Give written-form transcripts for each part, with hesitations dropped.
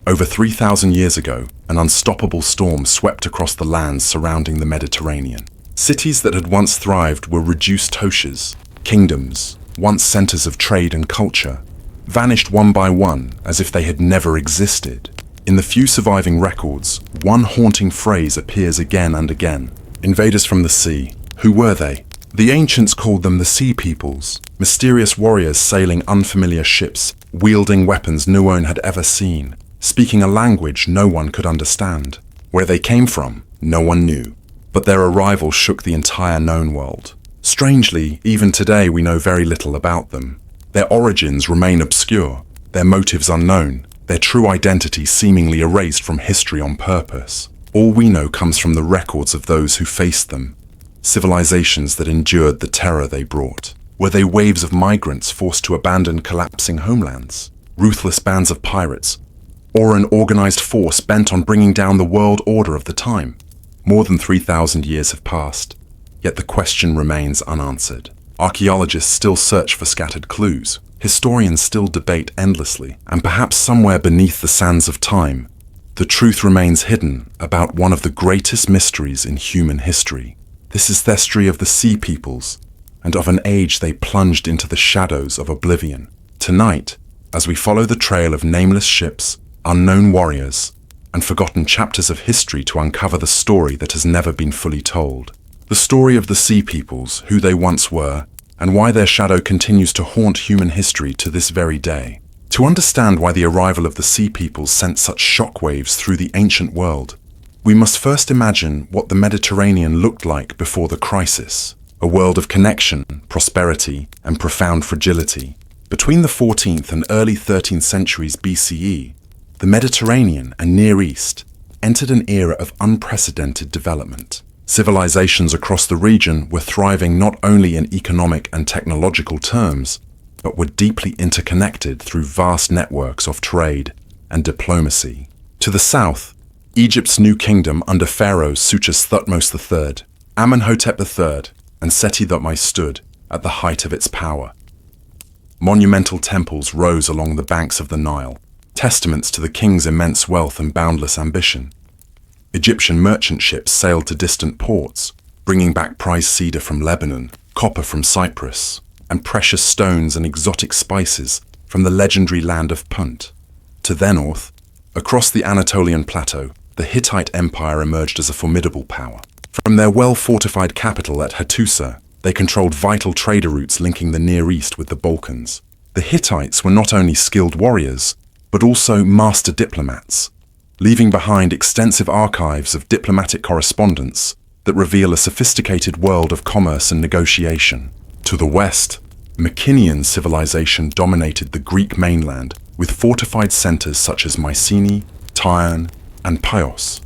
Over 3,000 years ago, an unstoppable storm swept across the lands surrounding the Mediterranean. Cities that had once thrived were reduced toshas. Kingdoms, once centers of trade and culture, vanished one by one as if they had never existed. In the few surviving records, one haunting phrase appears again and again. Invaders from the sea. Who were they? The ancients called them the Sea Peoples, mysterious warriors sailing unfamiliar ships, wielding weapons no one had ever seen, speaking a language no one could understand. Where they came from, no one knew. But their arrival shook the entire known world. Strangely, even today we know very little about them. Their origins remain obscure, their motives unknown, their true identity seemingly erased from history on purpose. All we know comes from the records of those who faced them, civilizations that endured the terror they brought. Were they waves of migrants forced to abandon collapsing homelands, ruthless bands of pirates, or an organized force bent on bringing down the world order of the time? More than 3,000 years have passed, yet the question remains unanswered. Archaeologists still search for scattered clues, historians still debate endlessly, and perhaps somewhere beneath the sands of time, the truth remains hidden about one of the greatest mysteries in human history. This is the history of the Sea Peoples, and of an age they plunged into the shadows of oblivion. Tonight, as we follow the trail of nameless ships, unknown warriors, and forgotten chapters of history to uncover the story that has never been fully told. The story of the Sea Peoples, who they once were, and why their shadow continues to haunt human history to this very day. To understand why the arrival of the Sea Peoples sent such shockwaves through the ancient world, we must first imagine what the Mediterranean looked like before the crisis. A world of connection, prosperity, and profound fragility. Between the 14th and early 13th centuries BCE, the Mediterranean and Near East entered an era of unprecedented development. Civilizations across the region were thriving not only in economic and technological terms, but were deeply interconnected through vast networks of trade and diplomacy. To the south, Egypt's new kingdom under pharaohs such as Thutmose III, Amenhotep III, and Seti I stood at the height of its power. Monumental temples rose along the banks of the Nile, testaments to the king's immense wealth and boundless ambition. Egyptian merchant ships sailed to distant ports, bringing back prized cedar from Lebanon, copper from Cyprus, and precious stones and exotic spices from the legendary land of Punt. To their north, across the Anatolian plateau, the Hittite Empire emerged as a formidable power. From their well-fortified capital at Hattusa, they controlled vital trader routes linking the Near East with the Balkans. The Hittites were not only skilled warriors, but also master diplomats, leaving behind extensive archives of diplomatic correspondence that reveal a sophisticated world of commerce and negotiation. To the west, Mycenaean civilization dominated the Greek mainland with fortified centers such as Mycenae, Tyre, and Chios.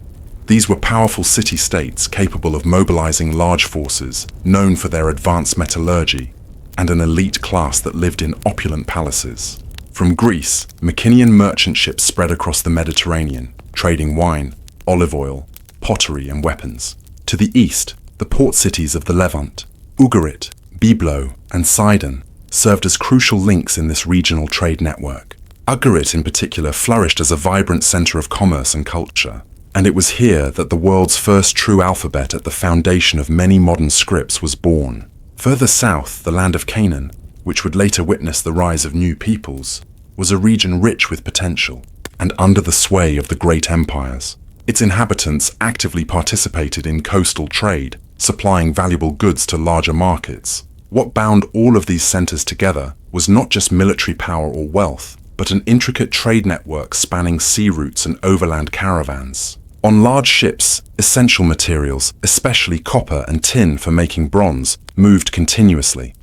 These were powerful city-states capable of mobilizing large forces, known for their advanced metallurgy, and an elite class that lived in opulent palaces. From Greece, Mycenaean merchant ships spread across the Mediterranean, trading wine, olive oil, pottery, and weapons. To the east, the port cities of the Levant, Ugarit, Byblo, and Sidon, served as crucial links in this regional trade network. Ugarit in particular flourished as a vibrant center of commerce and culture, and it was here that the world's first true alphabet at the foundation of many modern scripts was born. Further south, the land of Canaan, which would later witness the rise of new peoples, was a region rich with potential, and under the sway of the great empires. Its inhabitants actively participated in coastal trade, supplying valuable goods to larger markets. What bound all of these centers together was not just military power or wealth, but an intricate trade network spanning sea routes and overland caravans. On large ships, essential materials, especially copper and tin for making bronze, moved continuously.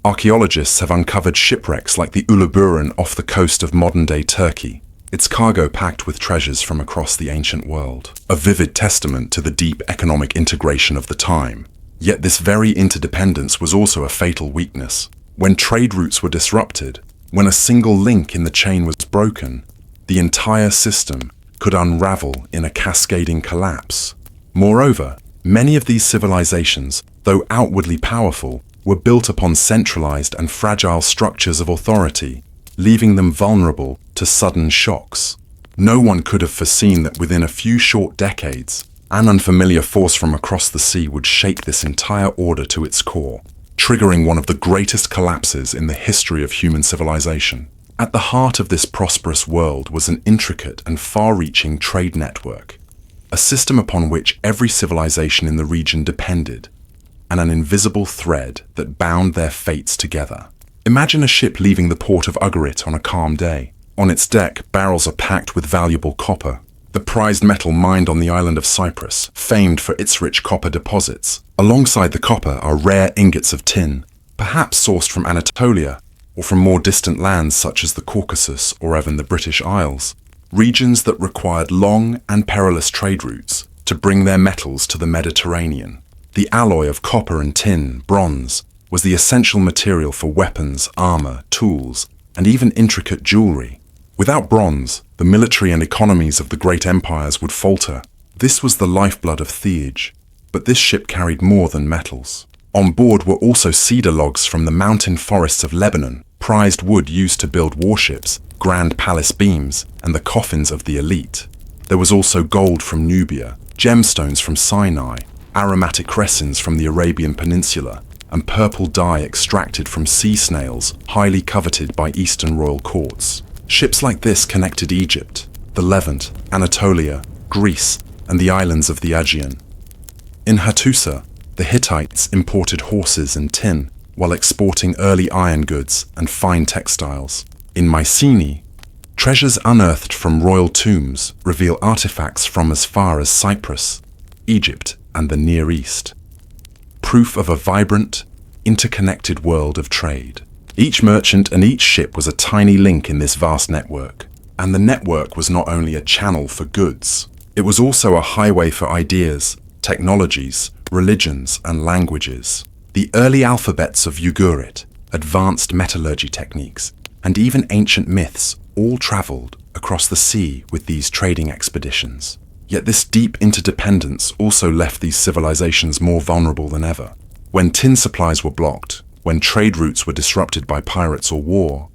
Archaeologists have uncovered shipwrecks like the Uluburun off the coast of modern-day Turkey, its cargo packed with treasures from across the ancient world. A vivid testament to the deep economic integration of the time. Yet this very interdependence was also a fatal weakness. When trade routes were disrupted, when a single link in the chain was broken, the entire system could unravel in a cascading collapse. Moreover, many of these civilizations, though outwardly powerful, were built upon centralized and fragile structures of authority, leaving them vulnerable to sudden shocks. No one could have foreseen that within a few short decades, an unfamiliar force from across the sea would shake this entire order to its core, triggering one of the greatest collapses in the history of human civilization. At the heart of this prosperous world was an intricate and far-reaching trade network, a system upon which every civilization in the region depended, and an invisible thread that bound their fates together. Imagine a ship leaving the port of Ugarit on a calm day. On its deck, barrels are packed with valuable copper, the prized metal mined on the island of Cyprus, famed for its rich copper deposits. Alongside the copper are rare ingots of tin, perhaps sourced from Anatolia or from more distant lands such as the Caucasus or even the British Isles, regions that required long and perilous trade routes to bring their metals to the Mediterranean. The alloy of copper and tin, bronze, was the essential material for weapons, armor, tools, and even intricate jewelry. Without bronze, the military and economies of the great empires would falter. This was the lifeblood of Theage, but this ship carried more than metals. On board were also cedar logs from the mountain forests of Lebanon, prized wood used to build warships, grand palace beams, and the coffins of the elite. There was also gold from Nubia, gemstones from Sinai, aromatic resins from the Arabian Peninsula, and purple dye extracted from sea snails, highly coveted by Eastern royal courts. Ships like this connected Egypt, the Levant, Anatolia, Greece, and the islands of the Aegean. In Hattusa, the Hittites imported horses and tin, while exporting early iron goods and fine textiles. In Mycenae, treasures unearthed from royal tombs reveal artifacts from as far as Cyprus, Egypt, and the Near East. Proof of a vibrant, interconnected world of trade. Each merchant and each ship was a tiny link in this vast network. And the network was not only a channel for goods, it was also a highway for ideas, technologies, religions, and languages. The early alphabets of Ugarit, advanced metallurgy techniques, and even ancient myths all traveled across the sea with these trading expeditions. Yet this deep interdependence also left these civilizations more vulnerable than ever. When tin supplies were blocked, when trade routes were disrupted by pirates or war,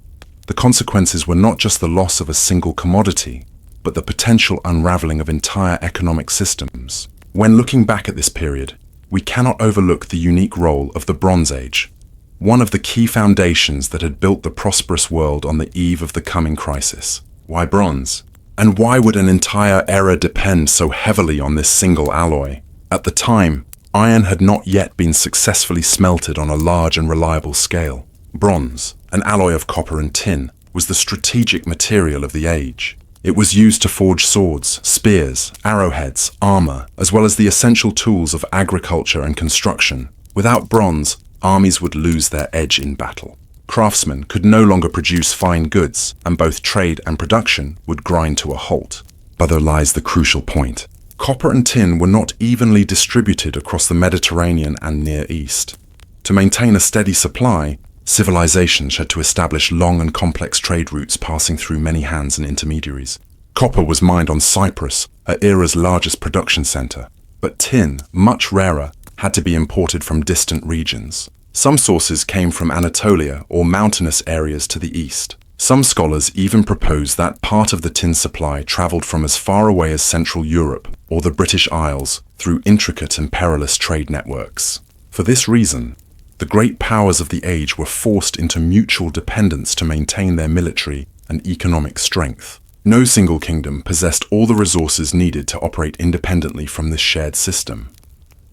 the consequences were not just the loss of a single commodity, but the potential unraveling of entire economic systems. When looking back at this period, we cannot overlook the unique role of the Bronze Age, one of the key foundations that had built the prosperous world on the eve of the coming crisis. Why bronze? And why would an entire era depend so heavily on this single alloy? At the time, iron had not yet been successfully smelted on a large and reliable scale. Bronze, an alloy of copper and tin, was the strategic material of the age. It was used to forge swords, spears, arrowheads, armor, as well as the essential tools of agriculture and construction. Without bronze, armies would lose their edge in battle. Craftsmen could no longer produce fine goods, and both trade and production would grind to a halt. But there lies the crucial point. Copper and tin were not evenly distributed across the Mediterranean and Near East. To maintain a steady supply, civilizations had to establish long and complex trade routes passing through many hands and intermediaries. Copper was mined on Cyprus, our era's largest production center, but tin, much rarer, had to be imported from distant regions. Some sources came from Anatolia or mountainous areas to the east. Some scholars even propose that part of the tin supply traveled from as far away as Central Europe or the British Isles through intricate and perilous trade networks. For this reason, the great powers of the age were forced into mutual dependence to maintain their military and economic strength. No single kingdom possessed all the resources needed to operate independently from this shared system.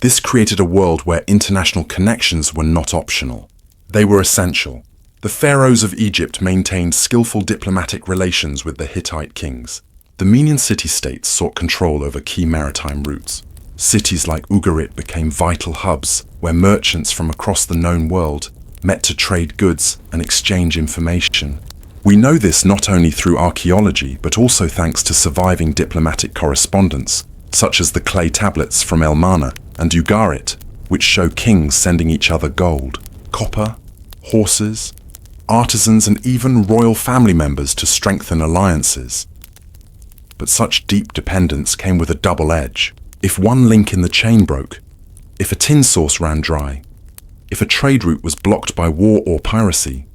This created a world where international connections were not optional. They were essential. The pharaohs of Egypt maintained skillful diplomatic relations with the Hittite kings. The Median city-states sought control over key maritime routes. Cities like Ugarit became vital hubs where merchants from across the known world met to trade goods and exchange information. We know this not only through archaeology, but also thanks to surviving diplomatic correspondence, such as the clay tablets from El Mana and Ugarit, which show kings sending each other gold, copper, horses, artisans, and even royal family members to strengthen alliances. But such deep dependence came with a double edge. If one link in the chain broke, if a tin source ran dry, if a trade route was blocked by war or piracy,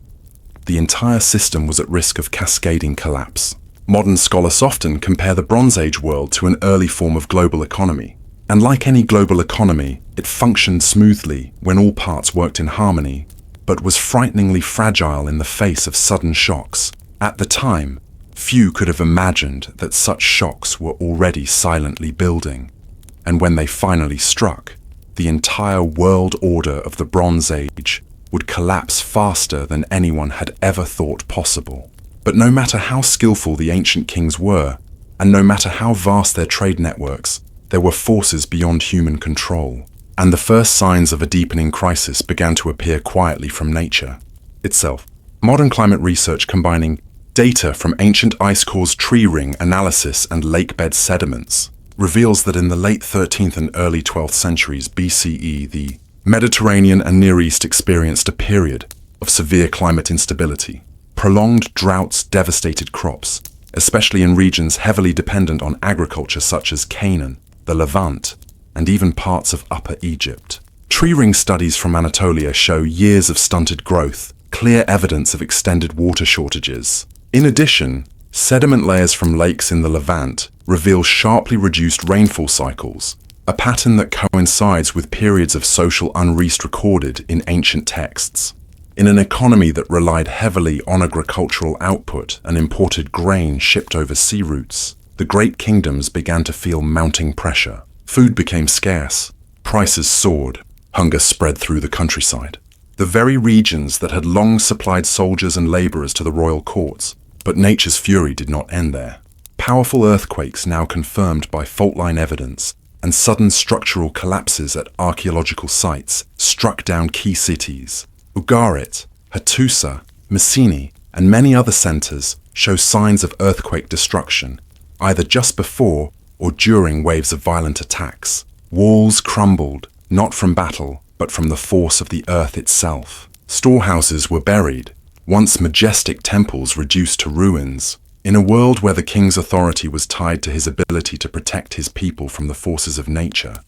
the entire system was at risk of cascading collapse. Modern scholars often compare the Bronze Age world to an early form of global economy. And like any global economy, it functioned smoothly when all parts worked in harmony, but was frighteningly fragile in the face of sudden shocks. At the time, few could have imagined that such shocks were already silently building. And when they finally struck, the entire world order of the Bronze Age would collapse faster than anyone had ever thought possible. But no matter how skillful the ancient kings were, and no matter how vast their trade networks, there were forces beyond human control. And the first signs of a deepening crisis began to appear quietly from nature itself. Modern climate research combining data from ancient ice cores tree ring analysis and lakebed sediments reveals that in the late 13th and early 12th centuries BCE, the Mediterranean and Near East experienced a period of severe climate instability. Prolonged droughts devastated crops, especially in regions heavily dependent on agriculture such as Canaan, the Levant, and even parts of Upper Egypt. Tree ring studies from Anatolia show years of stunted growth, clear evidence of extended water shortages. In addition, sediment layers from lakes in the Levant reveal sharply reduced rainfall cycles, a pattern that coincides with periods of social unrest recorded in ancient texts. In an economy that relied heavily on agricultural output and imported grain shipped over sea routes, the great kingdoms began to feel mounting pressure. Food became scarce, prices soared, hunger spread through the countryside. The very regions that had long supplied soldiers and laborers to the royal courts, but nature's fury did not end there. Powerful earthquakes now confirmed by fault-line evidence and sudden structural collapses at archaeological sites struck down key cities. Ugarit, Hattusa, Messini, and many other centers show signs of earthquake destruction, either just before or during waves of violent attacks. Walls crumbled, not from battle, but from the force of the earth itself. Storehouses were buried, once majestic temples reduced to ruins. In a world where the king's authority was tied to his ability to protect his people from the forces of nature,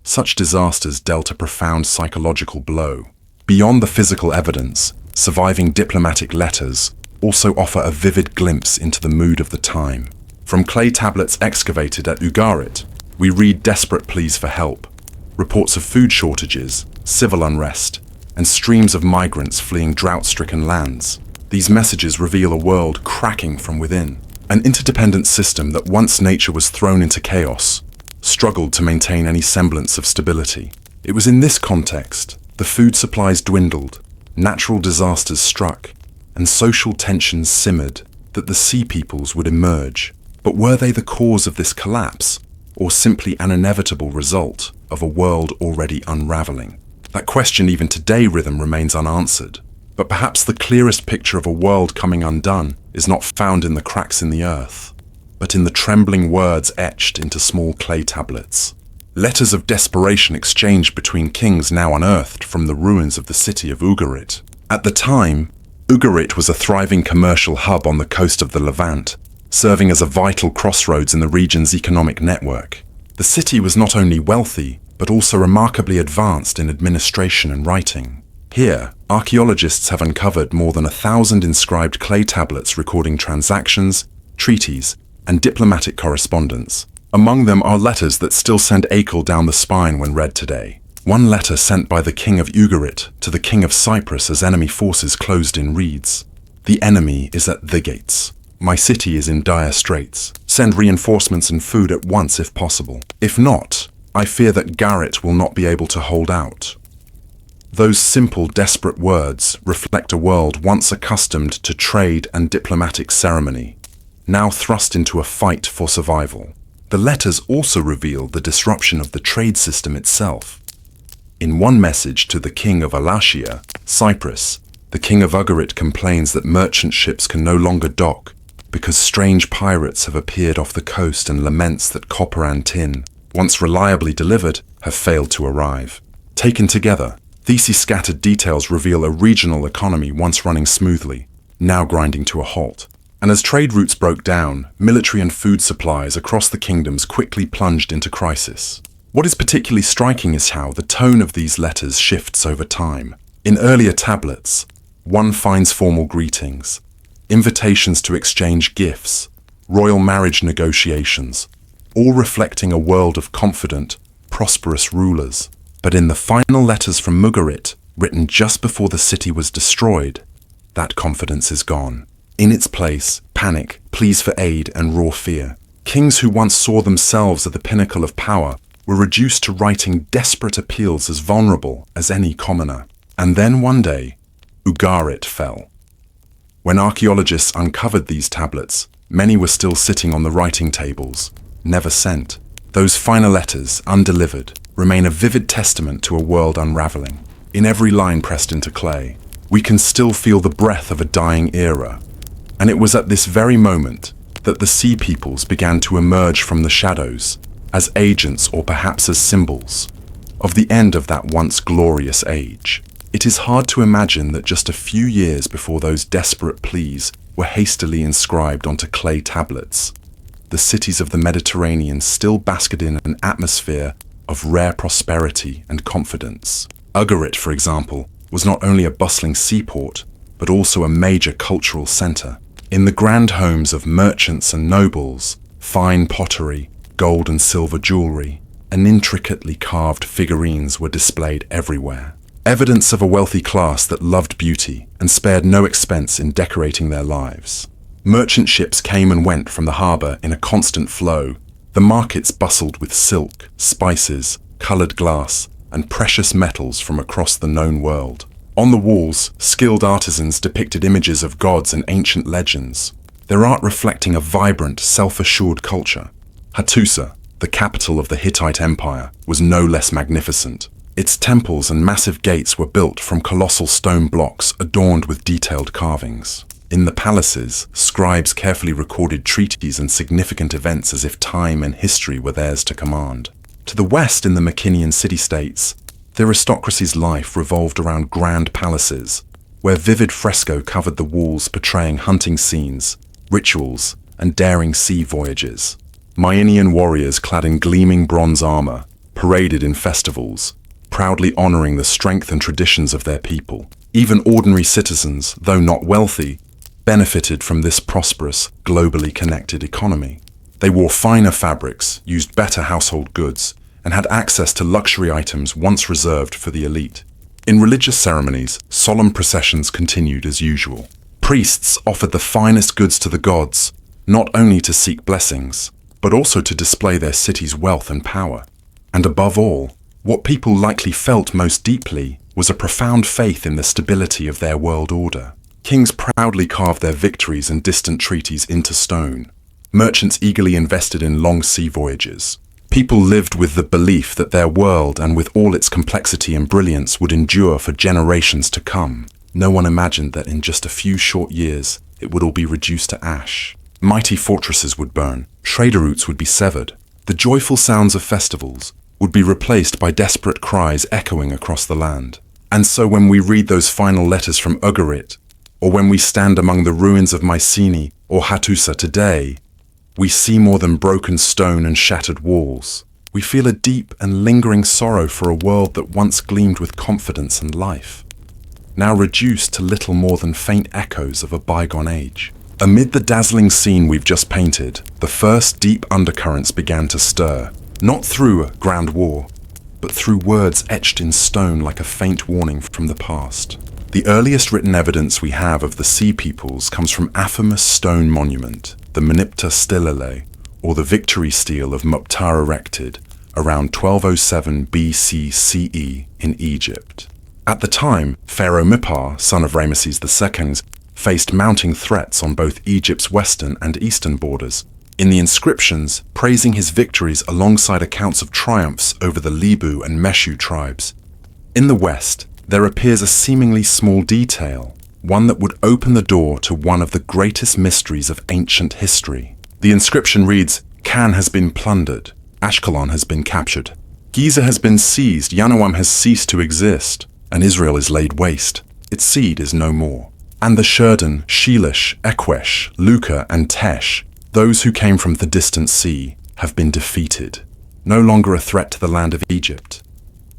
such disasters dealt a profound psychological blow. Beyond the physical evidence, surviving diplomatic letters also offer a vivid glimpse into the mood of the time. From clay tablets excavated at Ugarit, we read desperate pleas for help, reports of food shortages, civil unrest, and streams of migrants fleeing drought-stricken lands. These messages reveal a world cracking from within. An interdependent system that once nature was thrown into chaos struggled to maintain any semblance of stability. It was in this context the food supplies dwindled, natural disasters struck, and social tensions simmered that the sea peoples would emerge. But were they the cause of this collapse, or simply an inevitable result of a world already unraveling? That question even today remains unanswered. But perhaps the clearest picture of a world coming undone is not found in the cracks in the earth, but in the trembling words etched into small clay tablets. Letters of desperation exchanged between kings now unearthed from the ruins of the city of Ugarit. At the time, Ugarit was a thriving commercial hub on the coast of the Levant, serving as a vital crossroads in the region's economic network. The city was not only wealthy, but also remarkably advanced in administration and writing. Here, archaeologists have uncovered more than 1,000 inscribed clay tablets recording transactions, treaties, and diplomatic correspondence. Among them are letters that still send ache down the spine when read today. One letter sent by the king of Ugarit to the king of Cyprus as enemy forces closed in reads, "The enemy is at the gates. My city is in dire straits. Send reinforcements and food at once if possible. If not, I fear that Garrett will not be able to hold out." Those simple, desperate words reflect a world once accustomed to trade and diplomatic ceremony, now thrust into a fight for survival. The letters also reveal the disruption of the trade system itself. In one message to the king of Alatia, Cyprus, the king of Ugarit complains that merchant ships can no longer dock because strange pirates have appeared off the coast and laments that copper and tin, once reliably delivered, have failed to arrive. Taken together, these scattered details reveal a regional economy once running smoothly, now grinding to a halt. And as trade routes broke down, military and food supplies across the kingdoms quickly plunged into crisis. What is particularly striking is how the tone of these letters shifts over time. In earlier tablets, one finds formal greetings, invitations to exchange gifts, royal marriage negotiations, all reflecting a world of confident, prosperous rulers. But in the final letters from Ugarit, written just before the city was destroyed, that confidence is gone. In its place, panic, pleas for aid, and raw fear. Kings who once saw themselves at the pinnacle of power were reduced to writing desperate appeals as vulnerable as any commoner. And then one day, Ugarit fell. When archaeologists uncovered these tablets, many were still sitting on the writing tables, never sent. Those final letters, undelivered, remain a vivid testament to a world unraveling. In every line pressed into clay, we can still feel the breath of a dying era. And it was at this very moment that the Sea Peoples began to emerge from the shadows, as agents or perhaps as symbols, of the end of that once glorious age. It is hard to imagine that just a few years before those desperate pleas were hastily inscribed onto clay tablets, the cities of the Mediterranean still basked in an atmosphere of rare prosperity and confidence. Ugarit, for example, was not only a bustling seaport, but also a major cultural center. In the grand homes of merchants and nobles, fine pottery, gold and silver jewelry, and intricately carved figurines were displayed everywhere. Evidence of a wealthy class that loved beauty and spared no expense in decorating their lives. Merchant ships came and went from the harbor in a constant flow. The markets bustled with silk, spices, colored glass, and precious metals from across the known world. On the walls, skilled artisans depicted images of gods and ancient legends, their art reflecting a vibrant, self-assured culture. Hattusa, the capital of the Hittite Empire, was no less magnificent. Its temples and massive gates were built from colossal stone blocks adorned with detailed carvings. In the palaces, scribes carefully recorded treaties and significant events as if time and history were theirs to command. To the west in the Mycenaean city-states, the aristocracy's life revolved around grand palaces, where vivid fresco covered the walls portraying hunting scenes, rituals, and daring sea voyages. Mycenaean warriors clad in gleaming bronze armor paraded in festivals, proudly honoring the strength and traditions of their people. Even ordinary citizens, though not wealthy, benefited from this prosperous, globally connected economy. They wore finer fabrics, used better household goods, and had access to luxury items once reserved for the elite. In religious ceremonies, solemn processions continued as usual. Priests offered the finest goods to the gods, not only to seek blessings, but also to display their city's wealth and power. And above all, what people likely felt most deeply was a profound faith in the stability of their world order. Kings proudly carved their victories and distant treaties into stone. Merchants eagerly invested in long sea voyages. People lived with the belief that their world, and with all its complexity and brilliance, would endure for generations to come. No one imagined that in just a few short years, it would all be reduced to ash. Mighty fortresses would burn, trader routes would be severed. The joyful sounds of festivals would be replaced by desperate cries echoing across the land. And so when we read those final letters from Ugarit, or when we stand among the ruins of Mycenae or Hattusa today, we see more than broken stone and shattered walls. We feel a deep and lingering sorrow for a world that once gleamed with confidence and life, now reduced to little more than faint echoes of a bygone age. Amid the dazzling scene we've just painted, the first deep undercurrents began to stir, not through a grand war, but through words etched in stone like a faint warning from the past. The earliest written evidence we have of the Sea Peoples comes from Afamus stone monument, the Menipta Stilele, or the Victory Stele of Muptar erected around 1207 BC CE in Egypt. At the time, Pharaoh Mipar, son of Ramesses II, faced mounting threats on both Egypt's western and eastern borders. In the inscriptions, praising his victories alongside accounts of triumphs over the Lebu and Meshu tribes. In the west, there appears a seemingly small detail, one that would open the door to one of the greatest mysteries of ancient history. The inscription reads, "Can has been plundered, Ashkelon has been captured, Giza has been seized, Yanoam has ceased to exist, and Israel is laid waste. Its seed is no more. And the Shurdan, Shelish, Ekwesh, Luka, and Tesh, those who came from the distant sea, have been defeated, no longer a threat to the land of Egypt."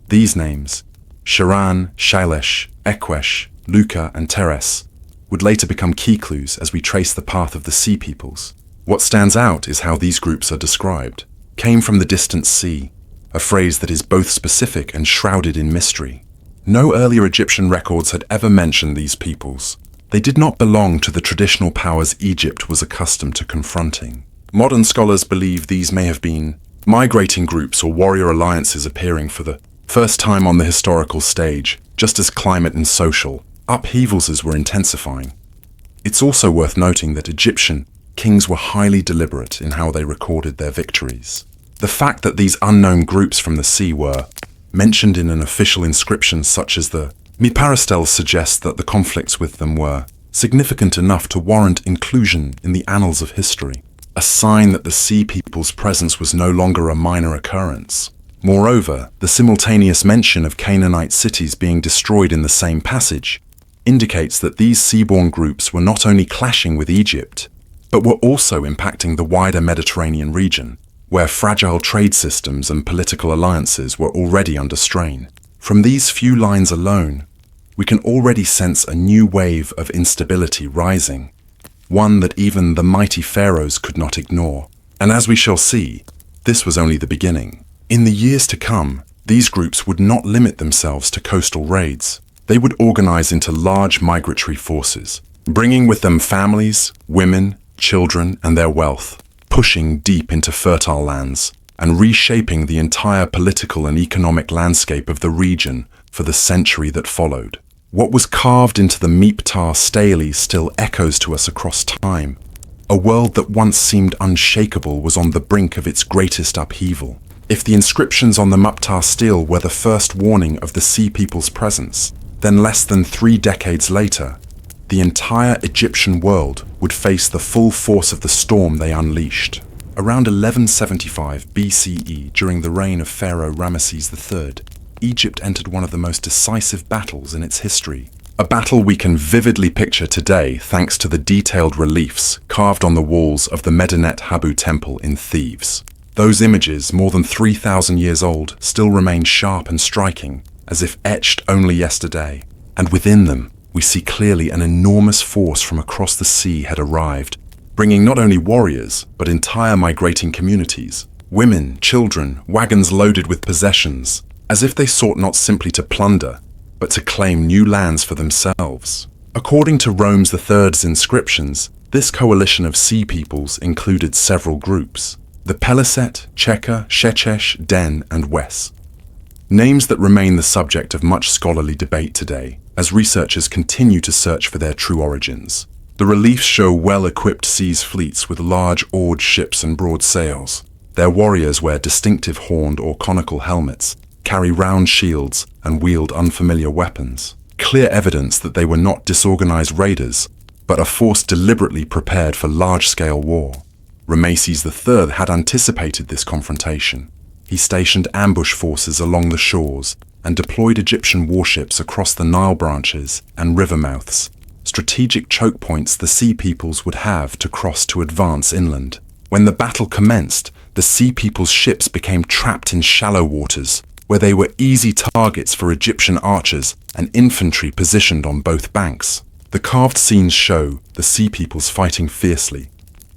These names, Sharan, Shailesh, Ekwesh, Luka, and Teres, would later become key clues as we trace the path of the Sea Peoples. What stands out is how these groups are described. Came from the distant sea, a phrase that is both specific and shrouded in mystery. No earlier Egyptian records had ever mentioned these peoples. They did not belong to the traditional powers Egypt was accustomed to confronting. Modern scholars believe these may have been migrating groups or warrior alliances appearing for the first time on the historical stage, just as climate and social upheavals were intensifying. It's also worth noting that Egyptian kings were highly deliberate in how they recorded their victories. The fact that these unknown groups from the sea were mentioned in an official inscription such as the Miparastel suggests that the conflicts with them were significant enough to warrant inclusion in the annals of history, a sign that the sea people's presence was no longer a minor occurrence. Moreover, the simultaneous mention of Canaanite cities being destroyed in the same passage indicates that these seaborne groups were not only clashing with Egypt, but were also impacting the wider Mediterranean region, where fragile trade systems and political alliances were already under strain. From these few lines alone, we can already sense a new wave of instability rising, one that even the mighty pharaohs could not ignore. And as we shall see, this was only the beginning. In the years to come, these groups would not limit themselves to coastal raids. They would organize into large migratory forces, bringing with them families, women, children, and their wealth, pushing deep into fertile lands and reshaping the entire political and economic landscape of the region for the century that followed. What was carved into the Meptar stele still echoes to us across time. A world that once seemed unshakable was on the brink of its greatest upheaval. If the inscriptions on the Meptar stele were the first warning of the sea people's presence, then less than 3 decades later, the entire Egyptian world would face the full force of the storm they unleashed. Around 1175 BCE, during the reign of Pharaoh Ramesses III, Egypt entered one of the most decisive battles in its history. A battle we can vividly picture today thanks to the detailed reliefs carved on the walls of the Medinet Habu Temple in Thebes. Those images, more than 3,000 years old, still remain sharp and striking, as if etched only yesterday. And within them, we see clearly an enormous force from across the sea had arrived, bringing not only warriors, but entire migrating communities. Women, children, wagons loaded with possessions, as if they sought not simply to plunder, but to claim new lands for themselves. According to Rome's III's inscriptions, this coalition of sea peoples included several groups: the Peliset, Cheka, Shechesh, Den, and Wes. Names that remain the subject of much scholarly debate today, as researchers continue to search for their true origins. The reliefs show well-equipped seas fleets with large oared ships and broad sails. Their warriors wear distinctive horned or conical helmets, carry round shields, and wield unfamiliar weapons. Clear evidence that they were not disorganized raiders, but a force deliberately prepared for large-scale war. Ramesses III had anticipated this confrontation. He stationed ambush forces along the shores and deployed Egyptian warships across the Nile branches and river mouths, strategic choke points the sea peoples would have to cross to advance inland. When the battle commenced, the sea people's ships became trapped in shallow waters, where they were easy targets for Egyptian archers and infantry positioned on both banks. The carved scenes show the sea peoples fighting fiercely,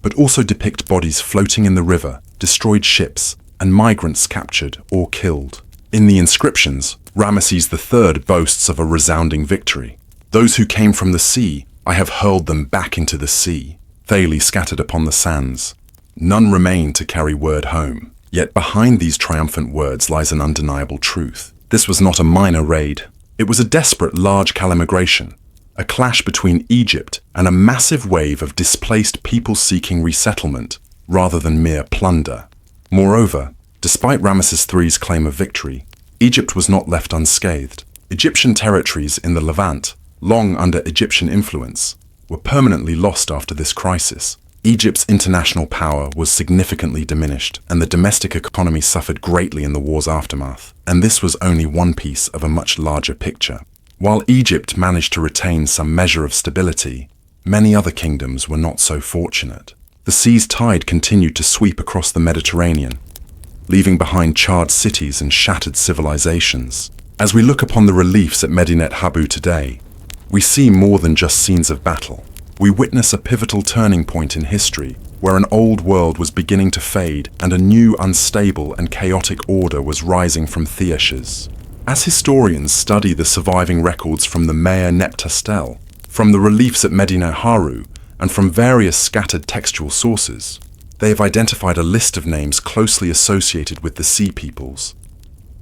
but also depict bodies floating in the river, destroyed ships, and migrants captured or killed. In the inscriptions, Ramesses III boasts of a resounding victory. Those who came from the sea, I have hurled them back into the sea, Thales scattered upon the sands. None remain to carry word home. Yet behind these triumphant words lies an undeniable truth. This was not a minor raid. It was a desperate large-scale migration, a clash between Egypt and a massive wave of displaced people seeking resettlement rather than mere plunder. Moreover, despite Ramesses III's claim of victory, Egypt was not left unscathed. Egyptian territories in the Levant, long under Egyptian influence, were permanently lost after this crisis. Egypt's international power was significantly diminished, and the domestic economy suffered greatly in the war's aftermath. And this was only one piece of a much larger picture. While Egypt managed to retain some measure of stability, many other kingdoms were not so fortunate. The sea's tide continued to sweep across the Mediterranean, leaving behind charred cities and shattered civilizations. As we look upon the reliefs at Medinet Habu today, we see more than just scenes of battle. We witness a pivotal turning point in history, where an old world was beginning to fade and a new unstable and chaotic order was rising from Theashes. As historians study the surviving records from the Maya Neptastel, from the reliefs at Medina Haru, and from various scattered textual sources, they have identified a list of names closely associated with the Sea Peoples.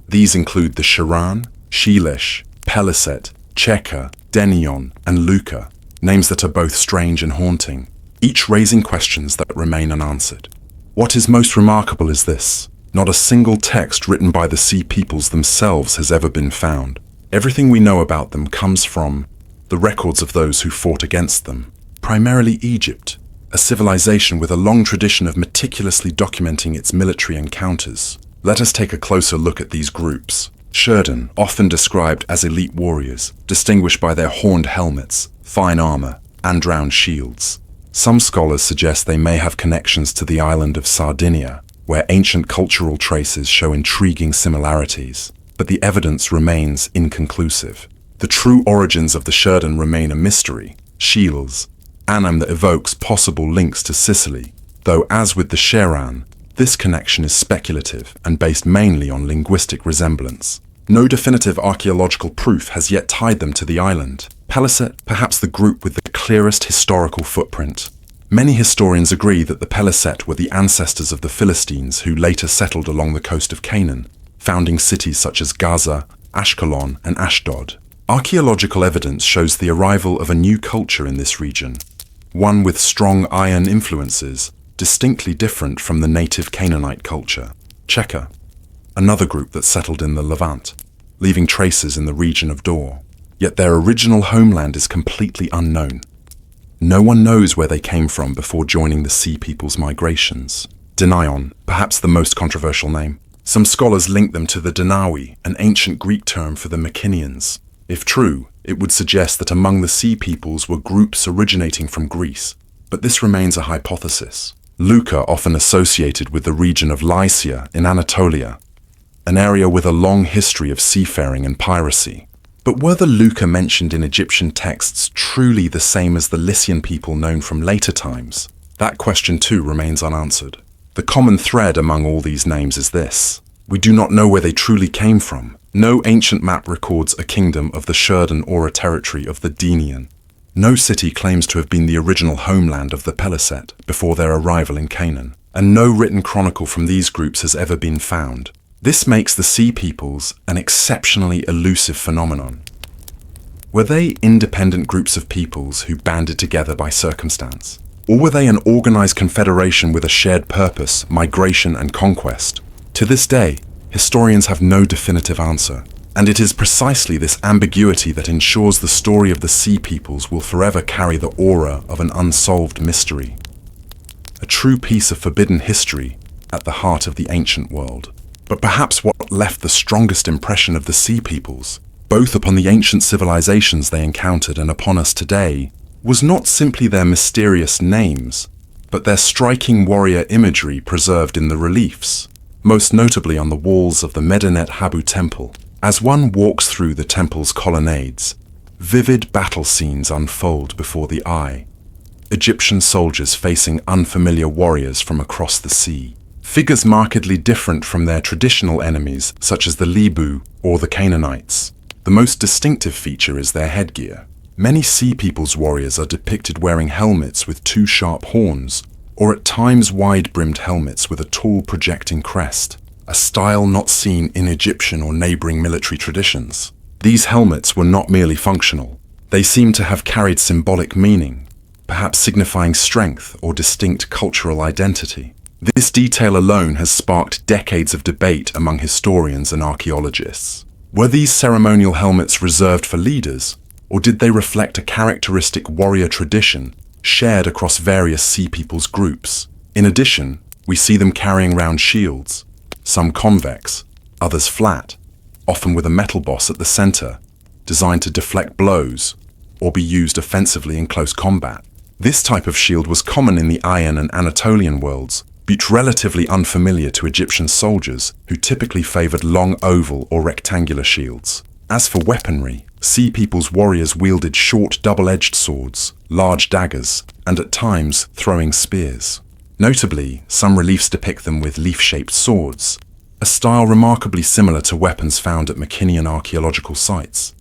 These include the Sharan, Shelish, Peliset, Cheka, Denion, and Luca, names that are both strange and haunting, each raising questions that remain unanswered. What is most remarkable is this: not a single text written by the Sea Peoples themselves has ever been found. Everything we know about them comes from the records of those who fought against them, primarily Egypt, a civilization with a long tradition of meticulously documenting its military encounters. Let us take a closer look at these groups. Sherdan, often described as elite warriors, distinguished by their horned helmets, fine armor, and round shields. Some scholars suggest they may have connections to the island of Sardinia, where ancient cultural traces show intriguing similarities, but the evidence remains inconclusive. The true origins of the Sherdan remain a mystery. Shields, a name that evokes possible links to Sicily, though as with the Sharan, this connection is speculative and based mainly on linguistic resemblance. No definitive archaeological proof has yet tied them to the island. Peliset, perhaps the group with the clearest historical footprint. Many historians agree that the Peliset were the ancestors of the Philistines who later settled along the coast of Canaan, founding cities such as Gaza, Ashkelon, and Ashdod. Archaeological evidence shows the arrival of a new culture in this region, one with strong iron influences, distinctly different from the native Canaanite culture. Cheka, another group that settled in the Levant, leaving traces in the region of Dor. Yet their original homeland is completely unknown. No one knows where they came from before joining the Sea People's migrations. Denion, perhaps the most controversial name. Some scholars link them to the Danawi, an ancient Greek term for the Mycenaeans. If true, it would suggest that among the Sea Peoples were groups originating from Greece, but this remains a hypothesis. Luca, often associated with the region of Lycia in Anatolia, an area with a long history of seafaring and piracy. But were the Luca mentioned in Egyptian texts truly the same as the Lycian people known from later times? That question too remains unanswered. The common thread among all these names is this: we do not know where they truly came from. No ancient map records a kingdom of the Sherdan or a territory of the Denian. No city claims to have been the original homeland of the Peliset before their arrival in Canaan, and no written chronicle from these groups has ever been found. This makes the Sea Peoples an exceptionally elusive phenomenon. Were they independent groups of peoples who banded together by circumstance? Or were they an organized confederation with a shared purpose, migration and conquest? To this day, historians have no definitive answer, and it is precisely this ambiguity that ensures the story of the Sea Peoples will forever carry the aura of an unsolved mystery. A true piece of forbidden history at the heart of the ancient world. But perhaps what left the strongest impression of the Sea Peoples, both upon the ancient civilizations they encountered and upon us today, was not simply their mysterious names, but their striking warrior imagery preserved in the reliefs, most notably on the walls of the Medinet Habu temple. As one walks through the temple's colonnades, vivid battle scenes unfold before the eye. Egyptian soldiers facing unfamiliar warriors from across the sea. Figures markedly different from their traditional enemies, such as the Libu or the Canaanites. The most distinctive feature is their headgear. Many Sea Peoples warriors are depicted wearing helmets with two sharp horns, or at times wide-brimmed helmets with a tall projecting crest, a style not seen in Egyptian or neighboring military traditions. These helmets were not merely functional. They seemed to have carried symbolic meaning, perhaps signifying strength or distinct cultural identity. This detail alone has sparked decades of debate among historians and archaeologists. Were these ceremonial helmets reserved for leaders, or did they reflect a characteristic warrior tradition shared across various Sea Peoples groups? In addition, we see them carrying round shields, some convex, others flat, often with a metal boss at the center, designed to deflect blows or be used offensively in close combat. This type of shield was common in the Ayan and Anatolian worlds, but relatively unfamiliar to Egyptian soldiers, who typically favored long oval or rectangular shields. As for weaponry, Sea Peoples warriors wielded short double-edged swords, large daggers, and at times throwing spears. Notably, some reliefs depict them with leaf-shaped swords, a style remarkably similar to weapons found at Mycenaean archaeological sites.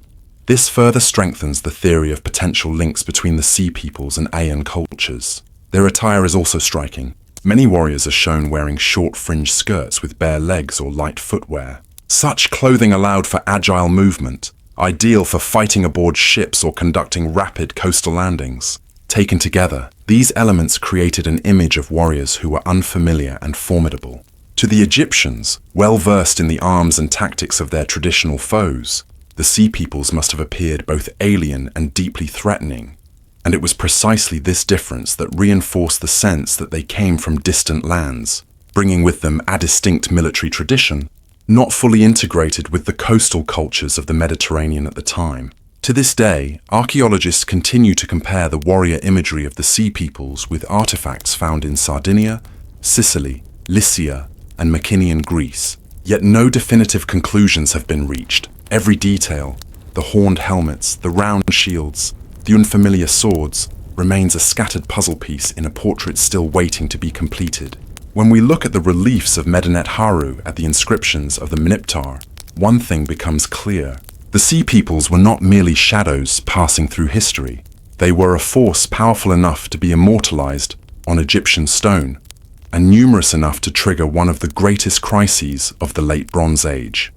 This further strengthens the theory of potential links between the Sea Peoples and Aean cultures. Their attire is also striking. Many warriors are shown wearing short fringed skirts with bare legs or light footwear. Such clothing allowed for agile movement, ideal for fighting aboard ships or conducting rapid coastal landings. Taken together, these elements created an image of warriors who were unfamiliar and formidable. To the Egyptians, well versed in the arms and tactics of their traditional foes, the Sea Peoples must have appeared both alien and deeply threatening. And it was precisely this difference that reinforced the sense that they came from distant lands, bringing with them a distinct military tradition, not fully integrated with the coastal cultures of the Mediterranean at the time. To this day, archaeologists continue to compare the warrior imagery of the Sea Peoples with artifacts found in Sardinia, Sicily, Lycia, and Mycenaean Greece. Yet no definitive conclusions have been reached. Every detail, the horned helmets, the round shields, the unfamiliar swords, remains a scattered puzzle piece in a portrait still waiting to be completed. When we look at the reliefs of Medinet Haru at the inscriptions of the Mniptar, one thing becomes clear. The Sea Peoples were not merely shadows passing through history. They were a force powerful enough to be immortalized on Egyptian stone, and numerous enough to trigger one of the greatest crises of the Late Bronze Age.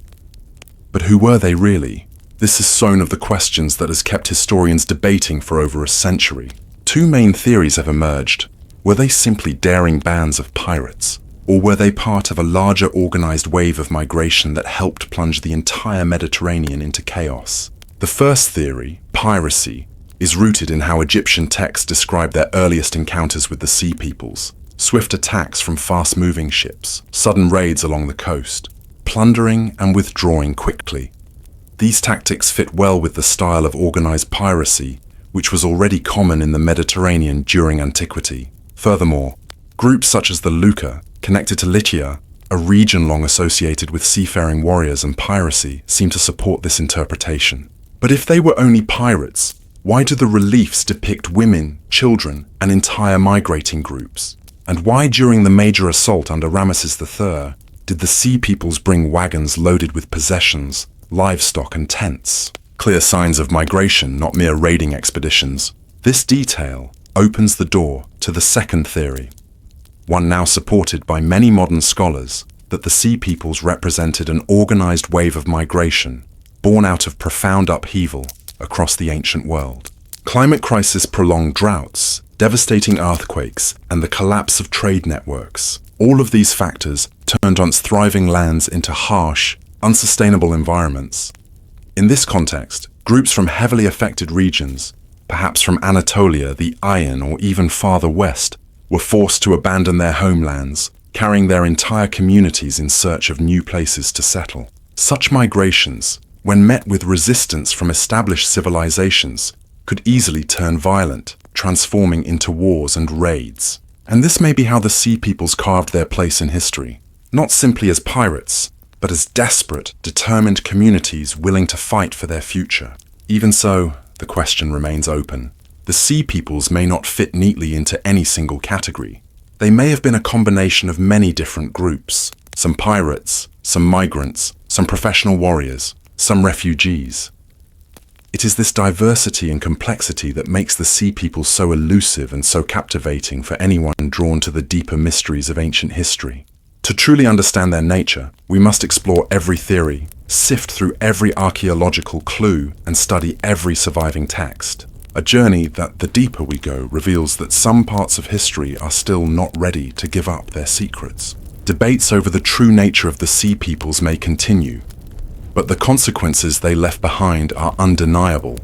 But who were they really? This is sown of the questions that has kept historians debating for over a century. Two main theories have emerged. Were they simply daring bands of pirates? Or were they part of a larger organized wave of migration that helped plunge the entire Mediterranean into chaos? The first theory, piracy, is rooted in how Egyptian texts describe their earliest encounters with the Sea Peoples. Swift attacks from fast-moving ships, sudden raids along the coast, plundering and withdrawing quickly. These tactics fit well with the style of organized piracy, which was already common in the Mediterranean during antiquity. Furthermore, groups such as the Luca, connected to Lycia, a region long associated with seafaring warriors and piracy, seem to support this interpretation. But if they were only pirates, why do the reliefs depict women, children, and entire migrating groups? And why during the major assault under Ramesses III did the Sea Peoples bring wagons loaded with possessions, livestock and tents? Clear signs of migration, not mere raiding expeditions. This detail opens the door to the second theory, one now supported by many modern scholars, that the Sea Peoples represented an organized wave of migration born out of profound upheaval across the ancient world. Climate crisis, prolonged droughts, devastating earthquakes, and the collapse of trade networks. All of these factors turned once thriving lands into harsh, unsustainable environments. In this context, groups from heavily affected regions, perhaps from Anatolia, the Aean, or even farther west, were forced to abandon their homelands, carrying their entire communities in search of new places to settle. Such migrations, when met with resistance from established civilizations, could easily turn violent, transforming into wars and raids. And this may be how the Sea Peoples carved their place in history, not simply as pirates, but as desperate, determined communities willing to fight for their future. Even so, the question remains open. The Sea Peoples may not fit neatly into any single category. They may have been a combination of many different groups, some pirates, some migrants, some professional warriors, some refugees. It is this diversity and complexity that makes the Sea Peoples so elusive and so captivating for anyone drawn to the deeper mysteries of ancient history. To truly understand their nature, we must explore every theory, sift through every archaeological clue, and study every surviving text. A journey that, the deeper we go, reveals that some parts of history are still not ready to give up their secrets. Debates over the true nature of the Sea Peoples may continue, but the consequences they left behind are undeniable,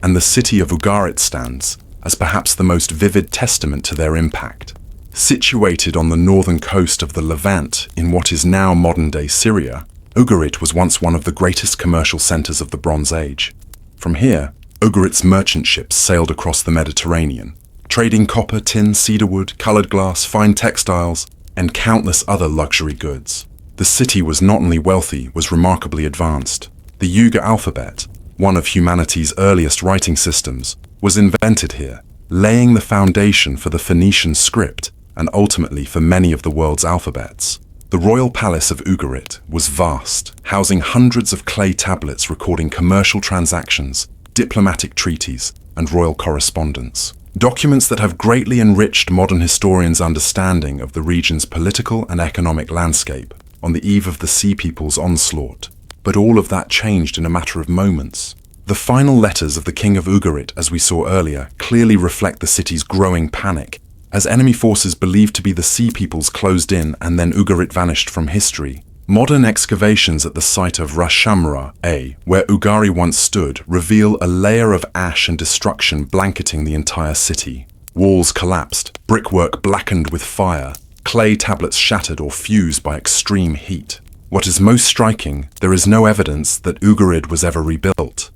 and the city of Ugarit stands as perhaps the most vivid testament to their impact. Situated on the northern coast of the Levant in what is now modern-day Syria, Ugarit was once one of the greatest commercial centers of the Bronze Age. From here, Ugarit's merchant ships sailed across the Mediterranean, trading copper, tin, cedarwood, colored glass, fine textiles, and countless other luxury goods. The city was not only wealthy, was remarkably advanced. The Ugar alphabet, one of humanity's earliest writing systems, was invented here, laying the foundation for the Phoenician script and ultimately for many of the world's alphabets. The royal palace of Ugarit was vast, housing hundreds of clay tablets recording commercial transactions, diplomatic treaties, and royal correspondence. Documents that have greatly enriched modern historians' understanding of the region's political and economic landscape on the eve of the Sea People's onslaught. But all of that changed in a matter of moments. The final letters of the King of Ugarit, as we saw earlier, clearly reflect the city's growing panic, as enemy forces believed to be the Sea Peoples closed in and then Ugarit vanished from history. Modern excavations at the site of Rashamra A, where Ugari once stood, reveal a layer of ash and destruction blanketing the entire city. Walls collapsed, brickwork blackened with fire, clay tablets shattered or fused by extreme heat. What is most striking, there is no evidence that Ugarit was ever rebuilt.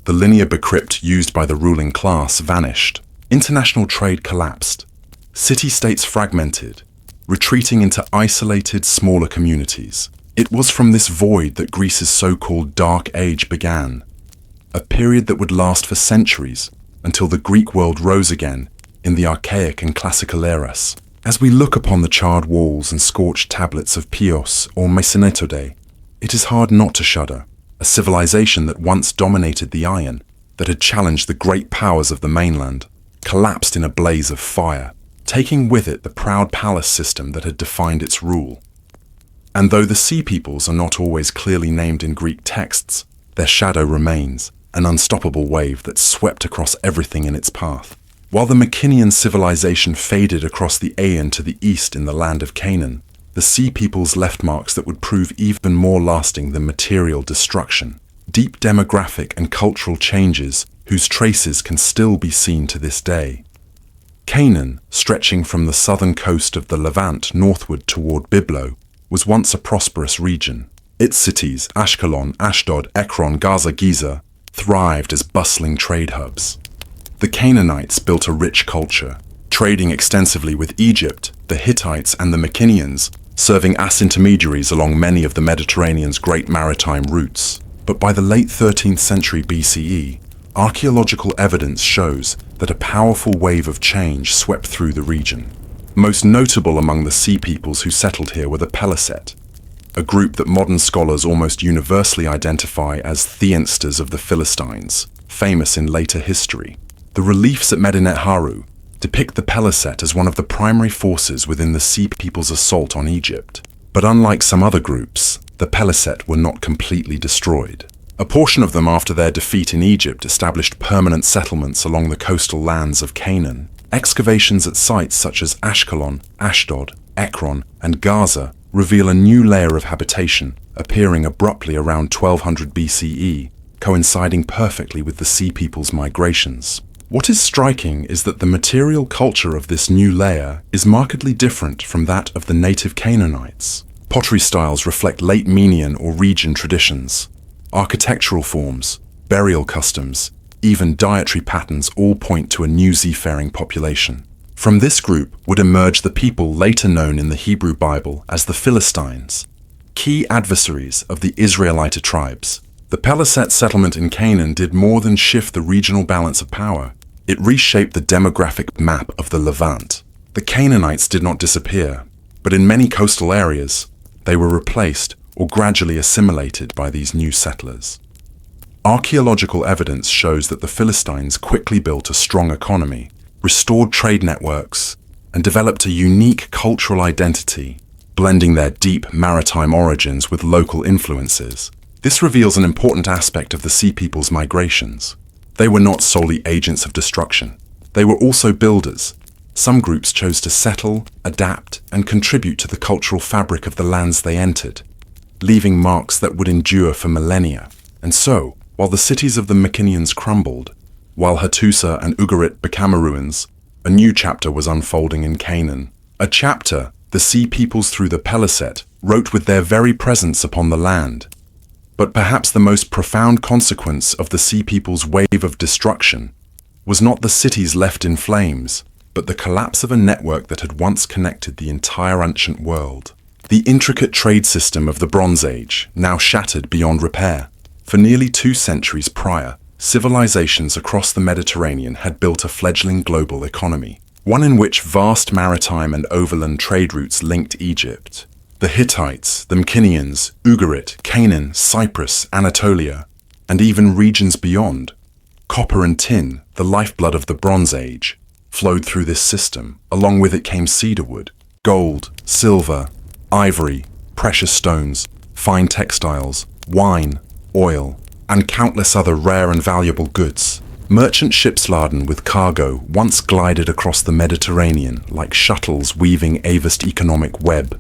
The linear crypt used by the ruling class vanished. International trade collapsed. City-states fragmented, retreating into isolated, smaller communities. It was from this void that Greece's so-called Dark Age began, a period that would last for centuries until the Greek world rose again in the archaic and classical eras. As we look upon the charred walls and scorched tablets of Pios or Mycenetode, it is hard not to shudder. A civilization that once dominated the Iron, that had challenged the great powers of the mainland, collapsed in a blaze of fire, taking with it the proud palace system that had defined its rule. And though the Sea Peoples are not always clearly named in Greek texts, their shadow remains, an unstoppable wave that swept across everything in its path. While the Mycenaean civilization faded across the Aegean to the east in the land of Canaan, the Sea Peoples left marks that would prove even more lasting than material destruction. Deep demographic and cultural changes whose traces can still be seen to this day. Canaan, stretching from the southern coast of the Levant northward toward Byblo, was once a prosperous region. Its cities, Ashkelon, Ashdod, Ekron, Gaza, Giza, thrived as bustling trade hubs. The Canaanites built a rich culture, trading extensively with Egypt, the Hittites, and the Mycenaeans, serving as intermediaries along many of the Mediterranean's great maritime routes. But by the late 13th century BCE, archaeological evidence shows that a powerful wave of change swept through the region. Most notable among the Sea Peoples who settled here were the Peliset, a group that modern scholars almost universally identify as Theansters of the Philistines, famous in later history. The reliefs at Medinet Haru depict the Peliset as one of the primary forces within the Sea People's assault on Egypt. But unlike some other groups, the Peliset were not completely destroyed. A portion of them, after their defeat in Egypt, established permanent settlements along the coastal lands of Canaan. Excavations at sites such as Ashkelon, Ashdod, Ekron, and Gaza reveal a new layer of habitation, appearing abruptly around 1200 BCE, coinciding perfectly with the Sea People's migrations. What is striking is that the material culture of this new layer is markedly different from that of the native Canaanites. Pottery styles reflect late Menian or region traditions. Architectural forms, burial customs, even dietary patterns all point to a new seafaring population. From this group would emerge the people later known in the Hebrew Bible as the Philistines, key adversaries of the Israelite tribes. The Peliset settlement in Canaan did more than shift the regional balance of power. It reshaped the demographic map of the Levant. The Canaanites did not disappear, but in many coastal areas, they were replaced or gradually assimilated by these new settlers. Archaeological evidence shows that the Philistines quickly built a strong economy, restored trade networks, and developed a unique cultural identity, blending their deep maritime origins with local influences. This reveals an important aspect of the Sea People's migrations. They were not solely agents of destruction. They were also builders. Some groups chose to settle, adapt, and contribute to the cultural fabric of the lands they entered, leaving marks that would endure for millennia. And so, while the cities of the Mycenaeans crumbled, while Hattusa and Ugarit became ruins, a new chapter was unfolding in Canaan. A chapter the Sea Peoples through the Peliset wrote with their very presence upon the land. But perhaps the most profound consequence of the Sea People's wave of destruction was not the cities left in flames, but the collapse of a network that had once connected the entire ancient world. The intricate trade system of the Bronze Age, now shattered beyond repair. For nearly 2 centuries prior, civilizations across the Mediterranean had built a fledgling global economy. one in which vast maritime and overland trade routes linked Egypt. The Hittites, the Mycenaeans, Ugarit, Canaan, Cyprus, Anatolia, and even regions beyond. Copper and tin, the lifeblood of the Bronze Age, flowed through this system. Along with it came cedarwood, gold, silver, ivory, precious stones, fine textiles, wine, oil, and countless other rare and valuable goods. Merchant ships laden with cargo once glided across the Mediterranean like shuttles weaving a vast economic web,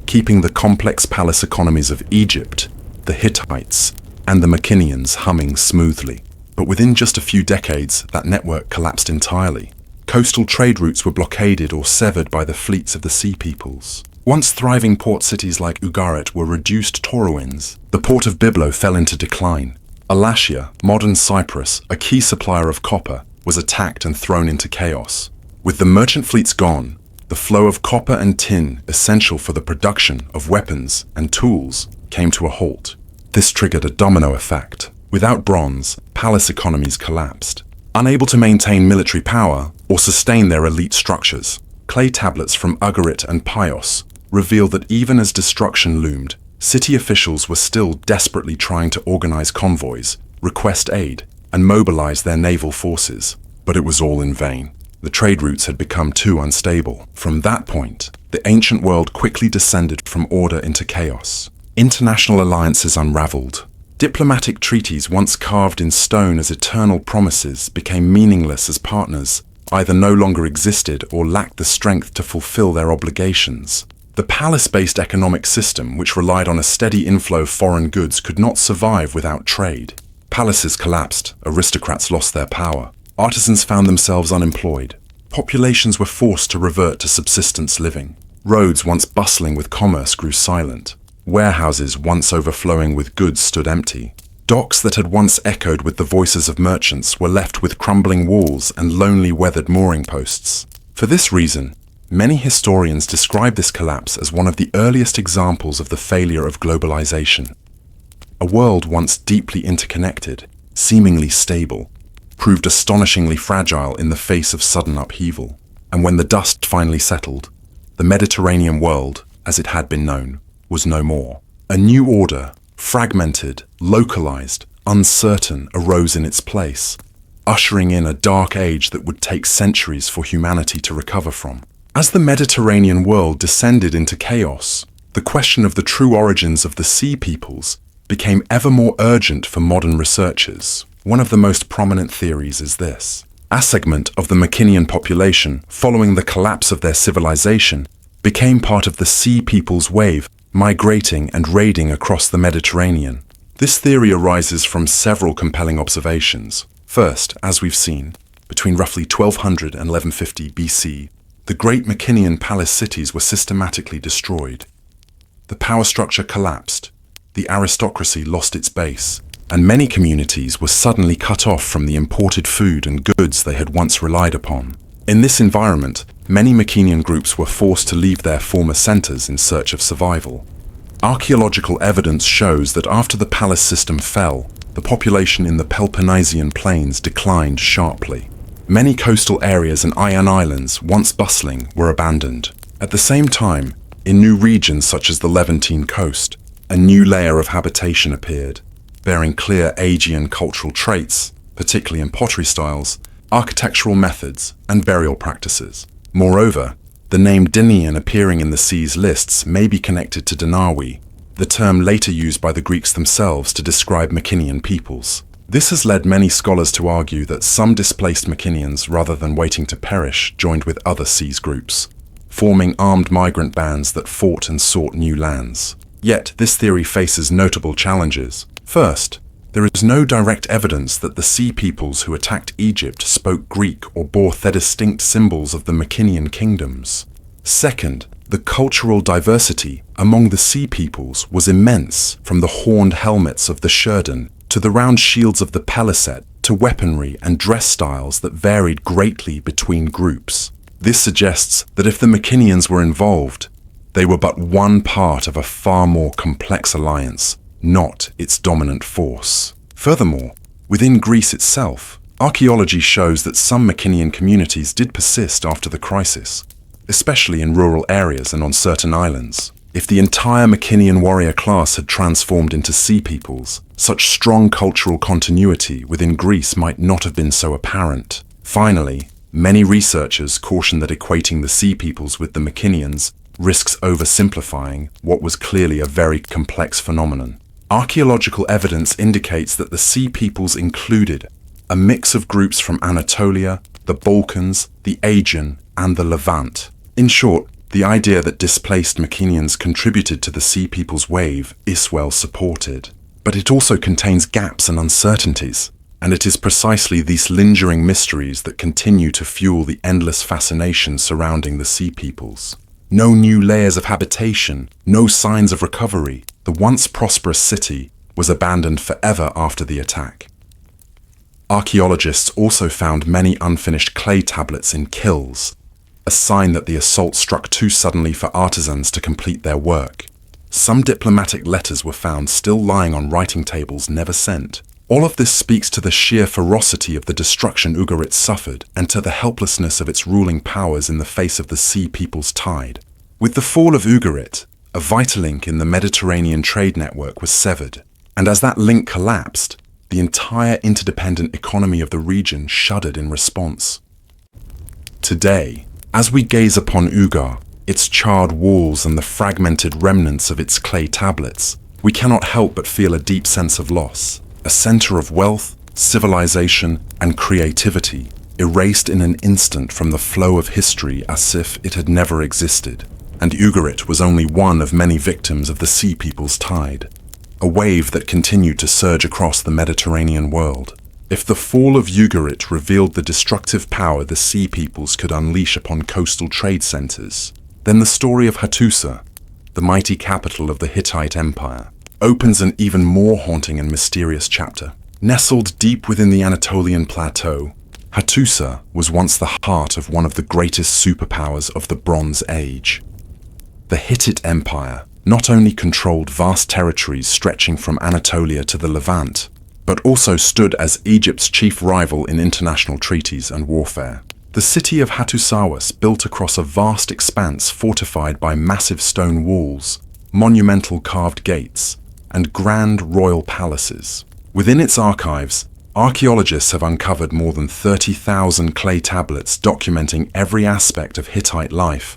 keeping the complex palace economies of Egypt, the Hittites, and the Mycenaeans humming smoothly. But within just a few decades, that network collapsed entirely. Coastal trade routes were blockaded or severed by the fleets of the sea peoples. Once thriving port cities like Ugarit were reduced to ruins. The port of Byblo fell into decline. Alasia, modern Cyprus, a key supplier of copper, was attacked and thrown into chaos. With the merchant fleets gone, the flow of copper and tin, essential for the production of weapons and tools, came to a halt. This triggered a domino effect. Without bronze, palace economies collapsed. Unable to maintain military power or sustain their elite structures, clay tablets from Ugarit and Pios reveal that even as destruction loomed, city officials were still desperately trying to organize convoys, request aid, and mobilize their naval forces. But it was all in vain. The trade routes had become too unstable. From that point, the ancient world quickly descended from order into chaos. International alliances unraveled. Diplomatic treaties once carved in stone as eternal promises became meaningless as partners either no longer existed or lacked the strength to fulfill their obligations. The palace-based economic system, which relied on a steady inflow of foreign goods, could not survive without trade. Palaces collapsed, aristocrats lost their power, artisans found themselves unemployed, populations were forced to revert to subsistence living. Roads once bustling with commerce grew silent. Warehouses once overflowing with goods stood empty. Docks that had once echoed with the voices of merchants were left with crumbling walls and lonely weathered mooring posts. For this reason, many historians describe this collapse as one of the earliest examples of the failure of globalization. A world once deeply interconnected, seemingly stable, proved astonishingly fragile in the face of sudden upheaval. And when the dust finally settled, the Mediterranean world, as it had been known, was no more. A new order, fragmented, localized, uncertain, arose in its place, ushering in a dark age that would take centuries for humanity to recover from. As the Mediterranean world descended into chaos, the question of the true origins of the sea peoples became ever more urgent for modern researchers. One of the most prominent theories is this. A segment of the Mycenaean population, following the collapse of their civilization, became part of the sea peoples' wave, migrating and raiding across the Mediterranean. This theory arises from several compelling observations. First, as we've seen, between roughly 1200 and 1150 BC, the great Mycenaean palace cities were systematically destroyed. The power structure collapsed, the aristocracy lost its base, and many communities were suddenly cut off from the imported food and goods they had once relied upon. In this environment, many Mycenaean groups were forced to leave their former centers in search of survival. Archaeological evidence shows that after the palace system fell, the population in the Peloponnesian plains declined sharply. Many coastal areas and iron islands, once bustling, were abandoned. At the same time, in new regions such as the Levantine coast, a new layer of habitation appeared, bearing clear Aegean cultural traits, particularly in pottery styles, architectural methods, and burial practices. Moreover, the name Dinian appearing in the C's lists may be connected to Dinawi, the term later used by the Greeks themselves to describe Mycenaean peoples. This has led many scholars to argue that some displaced Mycenaeans, rather than waiting to perish, joined with other C's groups, forming armed migrant bands that fought and sought new lands. Yet, this theory faces notable challenges. First, there is no direct evidence that the sea peoples who attacked Egypt spoke Greek or bore the distinct symbols of the Mycenaean kingdoms. Second, the cultural diversity among the sea peoples was immense, from the horned helmets of the Sherdon to the round shields of the Peliset to weaponry and dress styles that varied greatly between groups. This suggests that if the Mycenaeans were involved, they were but one part of a far more complex alliance, not its dominant force. Furthermore, within Greece itself, Archaeology shows that some Mycenaean communities did persist after the crisis, especially in rural areas and on certain islands. If the entire Mycenaean warrior class had transformed into sea peoples, such strong cultural continuity within Greece might not have been so apparent. Finally, many researchers caution that equating the sea peoples with the Mycenaeans risks oversimplifying what was clearly a very complex phenomenon. Archaeological evidence indicates that the sea peoples included a mix of groups from Anatolia, the Balkans, the Aegean, and the Levant. In short, the idea that displaced Mycenaeans contributed to the sea peoples wave is well supported. But it also contains gaps and uncertainties, and it is precisely these lingering mysteries that continue to fuel the endless fascination surrounding the sea peoples. No new layers of habitation, no signs of recovery. The once prosperous city was abandoned forever after the attack. Archaeologists also found many unfinished clay tablets in kilns, a sign that the assault struck too suddenly for artisans to complete their work. Some diplomatic letters were found still lying on writing tables never sent. All of this speaks to the sheer ferocity of the destruction Ugarit suffered and to the helplessness of its ruling powers in the face of the sea people's tide. With the fall of Ugarit, a vital link in the Mediterranean trade network was severed, and as that link collapsed, the entire interdependent economy of the region shuddered in response. Today, as we gaze upon Ugar, its charred walls and the fragmented remnants of its clay tablets, we cannot help but feel a deep sense of loss. A center of wealth, civilization, and creativity, erased in an instant from the flow of history as if it had never existed. And Ugarit was only one of many victims of the sea people's tide, a wave that continued to surge across the Mediterranean world. If the fall of Ugarit revealed the destructive power the sea peoples could unleash upon coastal trade centers, then the story of Hattusa, the mighty capital of the Hittite Empire, opens an even more haunting and mysterious chapter. Nestled deep within the Anatolian plateau, Hattusa was once the heart of one of the greatest superpowers of the Bronze Age. The Hittite Empire not only controlled vast territories stretching from Anatolia to the Levant, but also stood as Egypt's chief rival in international treaties and warfare. The city of Hattusa was built across a vast expanse fortified by massive stone walls, monumental carved gates, and grand royal palaces. Within its archives, archaeologists have uncovered more than 30,000 clay tablets documenting every aspect of Hittite life: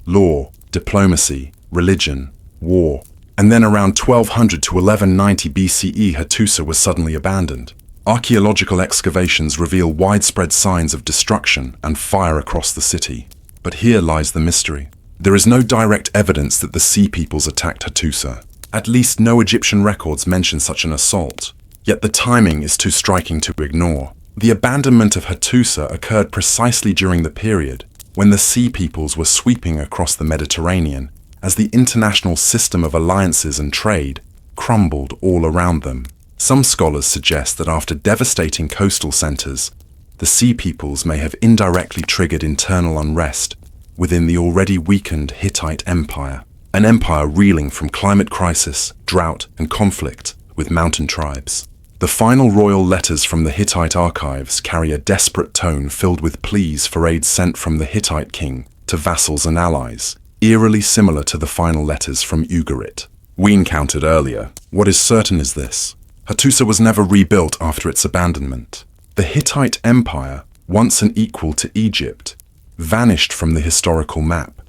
law, diplomacy, religion, war. And then around 1200 to 1190 BCE, Hattusa was suddenly abandoned. Archaeological excavations reveal widespread signs of destruction and fire across the city. But here lies the mystery. There is no direct evidence that the sea peoples attacked Hattusa. At least no Egyptian records mention such an assault. Yet the timing is too striking to ignore. The abandonment of Hattusa occurred precisely during the period when the sea peoples were sweeping across the Mediterranean, as the international system of alliances and trade crumbled all around them. Some scholars suggest that after devastating coastal centers, the sea peoples may have indirectly triggered internal unrest within the already weakened Hittite Empire, an empire reeling from climate crisis, drought, and conflict with mountain tribes. The final royal letters from the Hittite archives carry a desperate tone filled with pleas for aid sent from the Hittite king to vassals and allies, eerily similar to the final letters from Ugarit. We encountered earlier. What is certain is this: Hattusa was never rebuilt after its abandonment. The Hittite Empire, once an equal to Egypt, vanished from the historical map,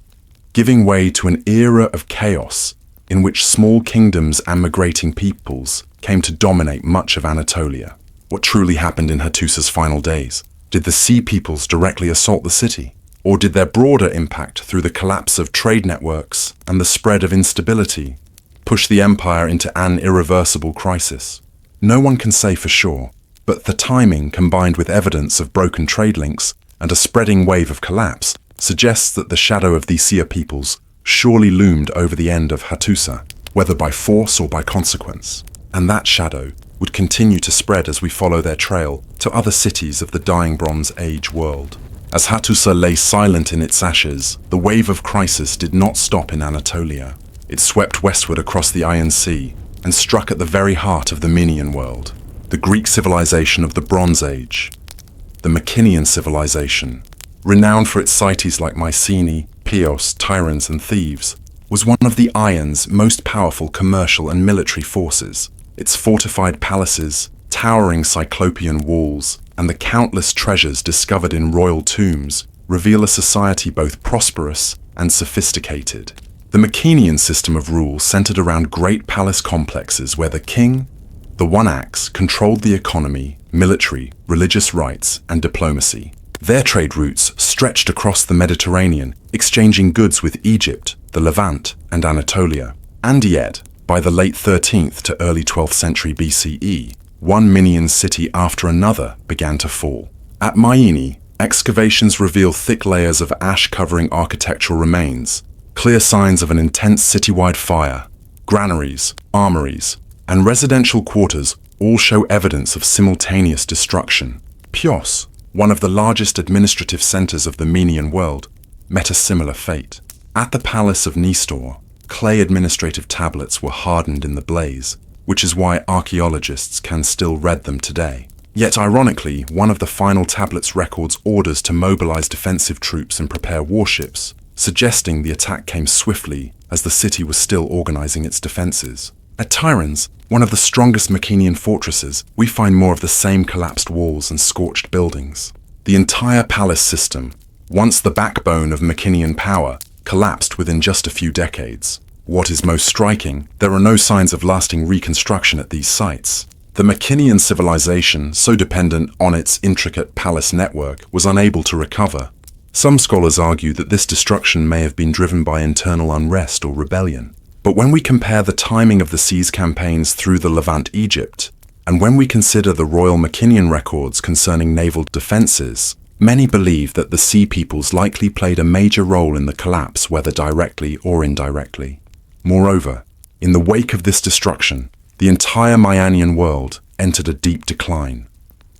giving way to an era of chaos in which small kingdoms and migrating peoples came to dominate much of Anatolia. What truly happened in Hattusa's final days? Did the sea peoples directly assault the city? Or did their broader impact through the collapse of trade networks and the spread of instability push the empire into an irreversible crisis? No one can say for sure, but the timing, combined with evidence of broken trade links and a spreading wave of collapse, suggests that the shadow of these sea peoples surely loomed over the end of Hattusa, whether by force or by consequence. And that shadow would continue to spread as we follow their trail to other cities of the dying Bronze Age world. As Hattusa lay silent in its ashes, the wave of crisis did not stop in Anatolia. It swept westward across the Iron Sea and struck at the very heart of the Minoan world, the Greek civilization of the Bronze Age. the Mycenaean civilization, renowned for its cities like Mycenae, Chios, tyrants and thieves, was one of the Ion's most powerful commercial and military forces. Its fortified palaces, towering cyclopean walls, and the countless treasures discovered in royal tombs reveal a society both prosperous and sophisticated. The Mycenaean system of rule centered around great palace complexes where the king, the one axe, controlled the economy, military, religious rites, and diplomacy. Their trade routes stretched across the Mediterranean, exchanging goods with Egypt, the Levant, and Anatolia. And yet, by the late 13th to early 12th century BCE, one Minoan city after another began to fall. At Myene, excavations reveal thick layers of ash-covering architectural remains, clear signs of an intense citywide fire. Granaries, armories, and residential quarters all show evidence of simultaneous destruction. Chios, one of the largest administrative centers of the Minoan world, met a similar fate. At the palace of Nestor, clay administrative tablets were hardened in the blaze, which is why archaeologists can still read them today. Yet ironically, one of the final tablets records orders to mobilize defensive troops and prepare warships, suggesting the attack came swiftly as the city was still organizing its defenses. At Tiryns, one of the strongest Mycenaean fortresses, we find more of the same collapsed walls and scorched buildings. The entire palace system, once the backbone of Mycenaean power, collapsed within just a few decades. What is most striking, there are no signs of lasting reconstruction at these sites. The Mycenaean civilization, so dependent on its intricate palace network, was unable to recover. Some scholars argue that this destruction may have been driven by internal unrest or rebellion. But when we compare the timing of the siege campaigns through the Levant Egypt, and when we consider the royal Mycenaean records concerning naval defenses, many believe that the Sea Peoples likely played a major role in the collapse, whether directly or indirectly. Moreover, in the wake of this destruction, the entire Mycenaean world entered a deep decline.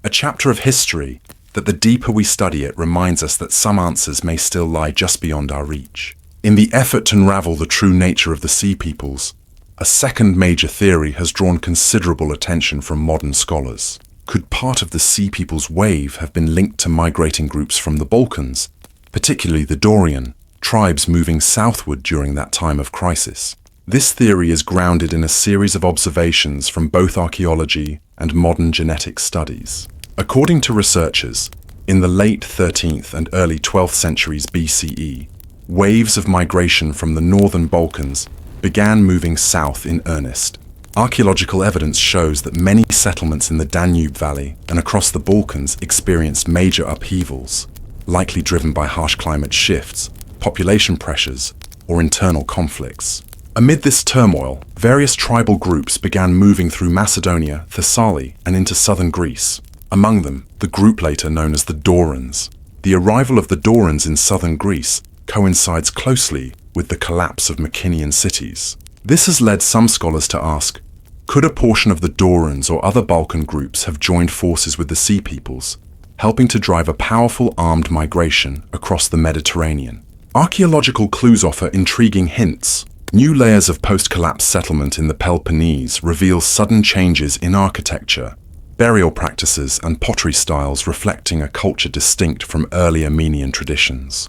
A chapter of history that the deeper we study it reminds us that some answers may still lie just beyond our reach. In the effort to unravel the true nature of the Sea Peoples, a second major theory has drawn considerable attention from modern scholars. Could part of the Sea Peoples wave have been linked to migrating groups from the Balkans, particularly the Dorian, tribes moving southward during that time of crisis? This theory is grounded in a series of observations from both archaeology and modern genetic studies. According to researchers, in the late 13th and early 12th centuries BCE, waves of migration from the northern Balkans began moving south in earnest. Archaeological evidence shows that many settlements in the Danube Valley and across the Balkans experienced major upheavals, likely driven by harsh climate shifts, population pressures, or internal conflicts. Amid this turmoil, various tribal groups began moving through Macedonia, Thessaly, and into southern Greece. Among them, the group later known as the Dorans. The arrival of the Dorans in southern Greece coincides closely with the collapse of Mycenaean cities. This has led some scholars to ask, could a portion of the Dorans or other Balkan groups have joined forces with the Sea Peoples, helping to drive a powerful armed migration across the Mediterranean? Archaeological clues offer intriguing hints. New layers of post-collapse settlement in the Peloponnese reveal sudden changes in architecture, burial practices and pottery styles reflecting a culture distinct from earlier Minoan traditions.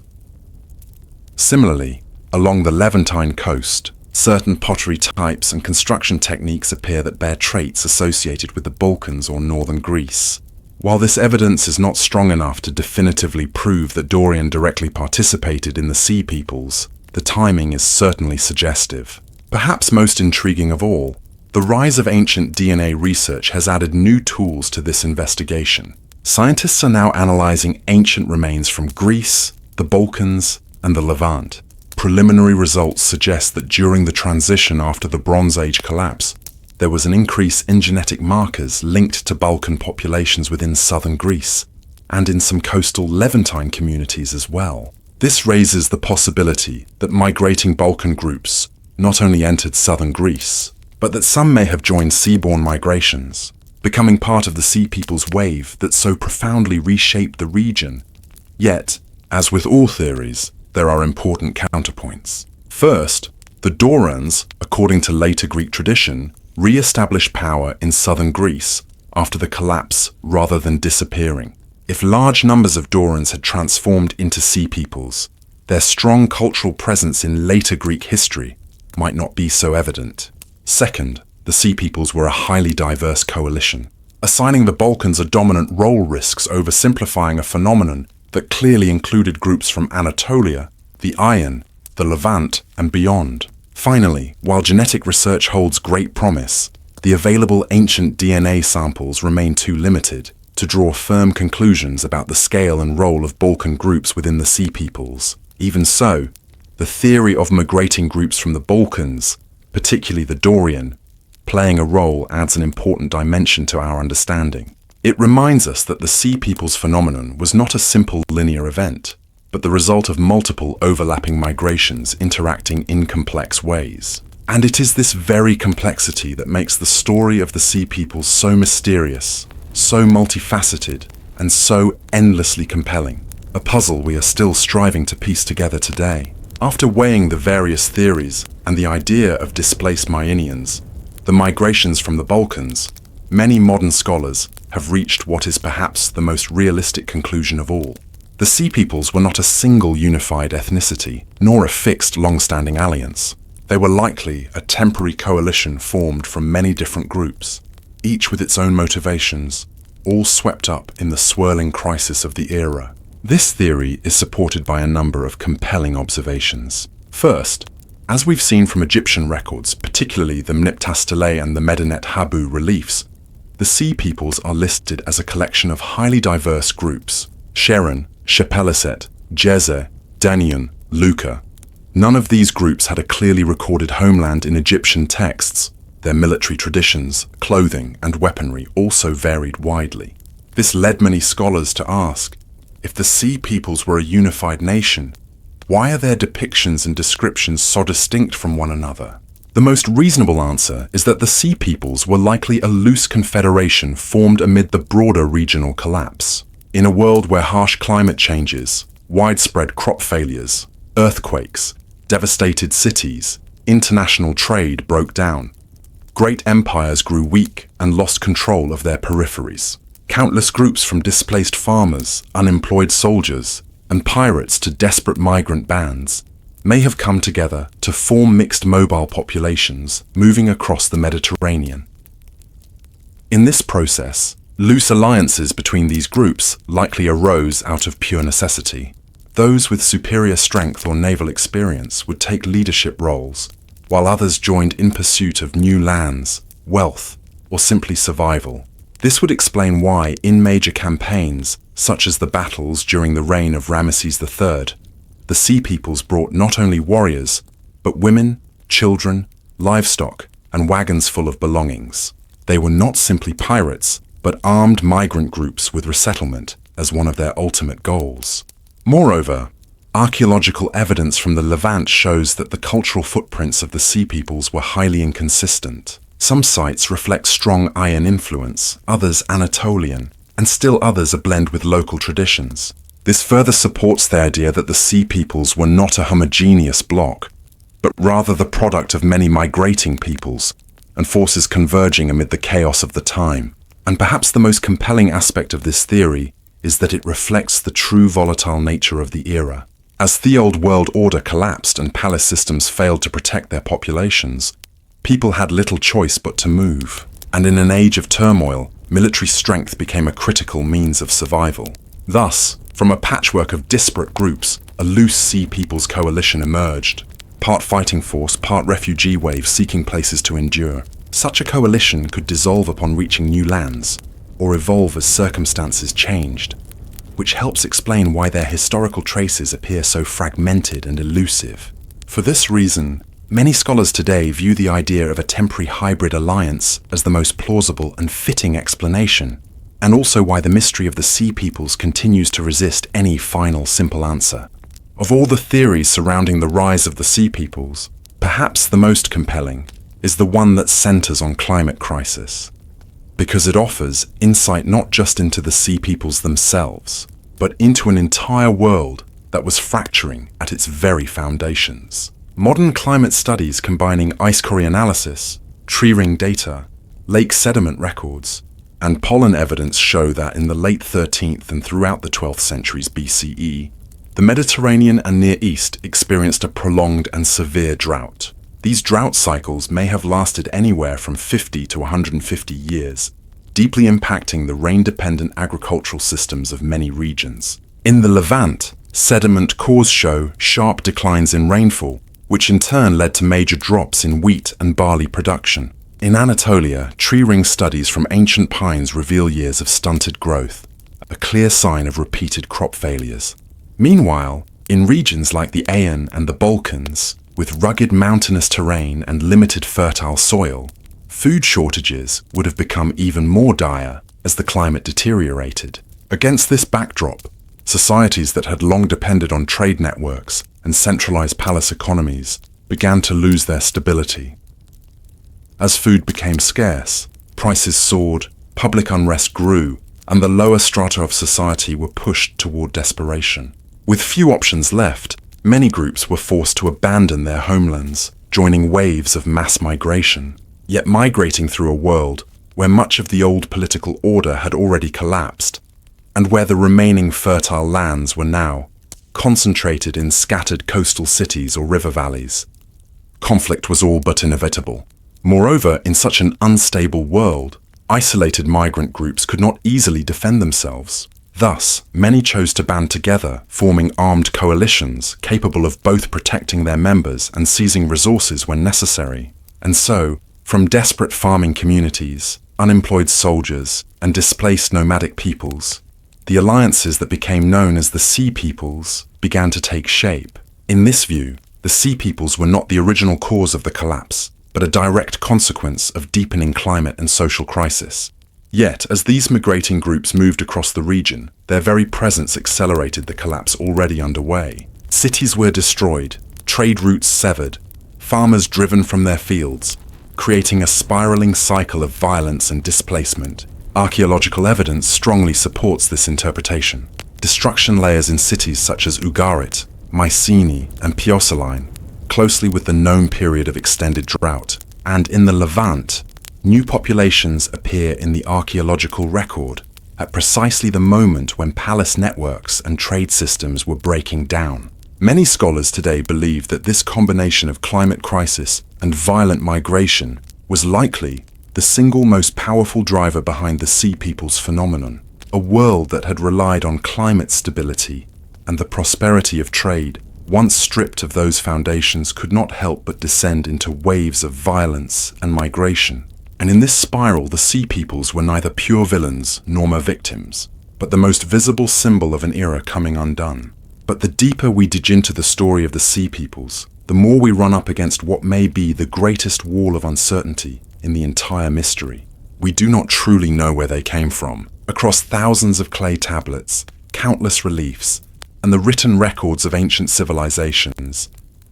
Similarly, along the Levantine coast, certain pottery types and construction techniques appear that bear traits associated with the Balkans or northern Greece. While this evidence is not strong enough to definitively prove that Dorian directly participated in the Sea Peoples, the timing is certainly suggestive. Perhaps most intriguing of all, the rise of ancient DNA research has added new tools to this investigation. Scientists are now analyzing ancient remains from Greece, the Balkans, and the Levant. Preliminary results suggest that during the transition after the Bronze Age collapse, there was an increase in genetic markers linked to Balkan populations within southern Greece, and in some coastal Levantine communities as well. This raises the possibility that migrating Balkan groups not only entered southern Greece, but that some may have joined seaborne migrations, becoming part of the Sea Peoples wave that so profoundly reshaped the region. Yet, as with all theories, there are important counterpoints. First, the Dorans, according to later Greek tradition, re-established power in southern Greece after the collapse rather than disappearing. If large numbers of Dorans had transformed into sea peoples, their strong cultural presence in later Greek history might not be so evident. Second, the sea peoples were a highly diverse coalition. Assigning the Balkans a dominant role risks oversimplifying a phenomenon that clearly included groups from Anatolia, the Iron, the Levant, and beyond. Finally, while genetic research holds great promise, the available ancient DNA samples remain too limited to draw firm conclusions about the scale and role of Balkan groups within the Sea Peoples. Even so, the theory of migrating groups from the Balkans, particularly the Dorian, playing a role adds an important dimension to our understanding. It reminds us that the Sea Peoples phenomenon was not a simple linear event, but the result of multiple overlapping migrations interacting in complex ways. And it is this very complexity that makes the story of the Sea Peoples so mysterious, so multifaceted, and so endlessly compelling. A puzzle we are still striving to piece together today. After weighing the various theories and the idea of displaced Myenians, the migrations from the Balkans, many modern scholars have reached what is perhaps the most realistic conclusion of all. The Sea Peoples were not a single unified ethnicity, nor a fixed long-standing alliance. They were likely a temporary coalition formed from many different groups, each with its own motivations, all swept up in the swirling crisis of the era. This theory is supported by a number of compelling observations. First, as we've seen from Egyptian records, particularly the Mniptastele and the Medinet Habu reliefs, the Sea Peoples are listed as a collection of highly diverse groups: Sharon, Shepeliset, Jeze, Danian, Luca. None of these groups had a clearly recorded homeland in Egyptian texts. Their military traditions, clothing, and weaponry also varied widely. This led many scholars to ask, if the Sea Peoples were a unified nation, why are their depictions and descriptions so distinct from one another? The most reasonable answer is that the Sea Peoples were likely a loose confederation formed amid the broader regional collapse. In a world where harsh climate changes, widespread crop failures, earthquakes, devastated cities, international trade broke down. Great empires grew weak and lost control of their peripheries. Countless groups from displaced farmers, unemployed soldiers, and pirates to desperate migrant bands may have come together to form mixed mobile populations moving across the Mediterranean. In this process, loose alliances between these groups likely arose out of pure necessity. Those with superior strength or naval experience would take leadership roles, while others joined in pursuit of new lands, wealth, or simply survival. This would explain why, in major campaigns, such as the battles during the reign of Ramesses III, the Sea Peoples brought not only warriors, but women, children, livestock, and wagons full of belongings. They were not simply pirates, but armed migrant groups with resettlement as one of their ultimate goals. Moreover, archaeological evidence from the Levant shows that the cultural footprints of the Sea Peoples were highly inconsistent. Some sites reflect strong Iron influence, others Anatolian, and still others a blend with local traditions. This further supports the idea that the Sea Peoples were not a homogeneous bloc, but rather the product of many migrating peoples and forces converging amid the chaos of the time. And perhaps the most compelling aspect of this theory is that it reflects the true volatile nature of the era. As the old world order collapsed and palace systems failed to protect their populations, people had little choice but to move. And in an age of turmoil, military strength became a critical means of survival. Thus, from a patchwork of disparate groups, a loose Sea Peoples coalition emerged, part fighting force, part refugee wave seeking places to endure. Such a coalition could dissolve upon reaching new lands, or evolve as circumstances changed, which helps explain why their historical traces appear so fragmented and elusive. For this reason, many scholars today view the idea of a temporary hybrid alliance as the most plausible and fitting explanation, and also why the mystery of the Sea Peoples continues to resist any final simple answer. Of all the theories surrounding the rise of the Sea Peoples, perhaps the most compelling is the one that centers on climate crisis, because it offers insight not just into the Sea Peoples themselves, but into an entire world that was fracturing at its very foundations. Modern climate studies combining ice core analysis, tree ring data, lake sediment records, and pollen evidence show that in the late 13th and throughout the 12th centuries BCE, the Mediterranean and Near East experienced a prolonged and severe drought. These drought cycles may have lasted anywhere from 50 to 150 years, deeply impacting the rain-dependent agricultural systems of many regions. In the Levant, sediment cores show sharp declines in rainfall, which in turn led to major drops in wheat and barley production. In Anatolia, tree ring studies from ancient pines reveal years of stunted growth, a clear sign of repeated crop failures. Meanwhile, in regions like the Aegean and the Balkans, with rugged mountainous terrain and limited fertile soil, food shortages would have become even more dire as the climate deteriorated. Against this backdrop, societies that had long depended on trade networks and centralized palace economies began to lose their stability. As food became scarce, prices soared, public unrest grew, and the lower strata of society were pushed toward desperation. With few options left, many groups were forced to abandon their homelands, joining waves of mass migration, yet migrating through a world where much of the old political order had already collapsed, and where the remaining fertile lands were now concentrated in scattered coastal cities or river valleys. Conflict was all but inevitable. Moreover, in such an unstable world, isolated migrant groups could not easily defend themselves. Thus, many chose to band together, forming armed coalitions capable of both protecting their members and seizing resources when necessary. And so, from desperate farming communities, unemployed soldiers, and displaced nomadic peoples, the alliances that became known as the Sea Peoples began to take shape. In this view, the Sea Peoples were not the original cause of the collapse, but a direct consequence of deepening climate and social crisis. Yet, as these migrating groups moved across the region, their very presence accelerated the collapse already underway. Cities were destroyed, trade routes severed, farmers driven from their fields, creating a spiraling cycle of violence and displacement. Archaeological evidence strongly supports this interpretation. Destruction layers in cities such as Ugarit, Mycenae, and Pyosylline, closely with the known period of extended drought. And in the Levant, new populations appear in the archaeological record at precisely the moment when palace networks and trade systems were breaking down. Many scholars today believe that this combination of climate crisis and violent migration was likely the single most powerful driver behind the Sea Peoples phenomenon. A world that had relied on climate stability and the prosperity of trade, once stripped of those foundations, could not help but descend into waves of violence and migration. And in this spiral, the Sea Peoples were neither pure villains nor mere victims, but the most visible symbol of an era coming undone. But the deeper we dig into the story of the Sea Peoples, the more we run up against what may be the greatest wall of uncertainty in the entire mystery. We do not truly know where they came from. Across thousands of clay tablets, countless reliefs, and the written records of ancient civilizations,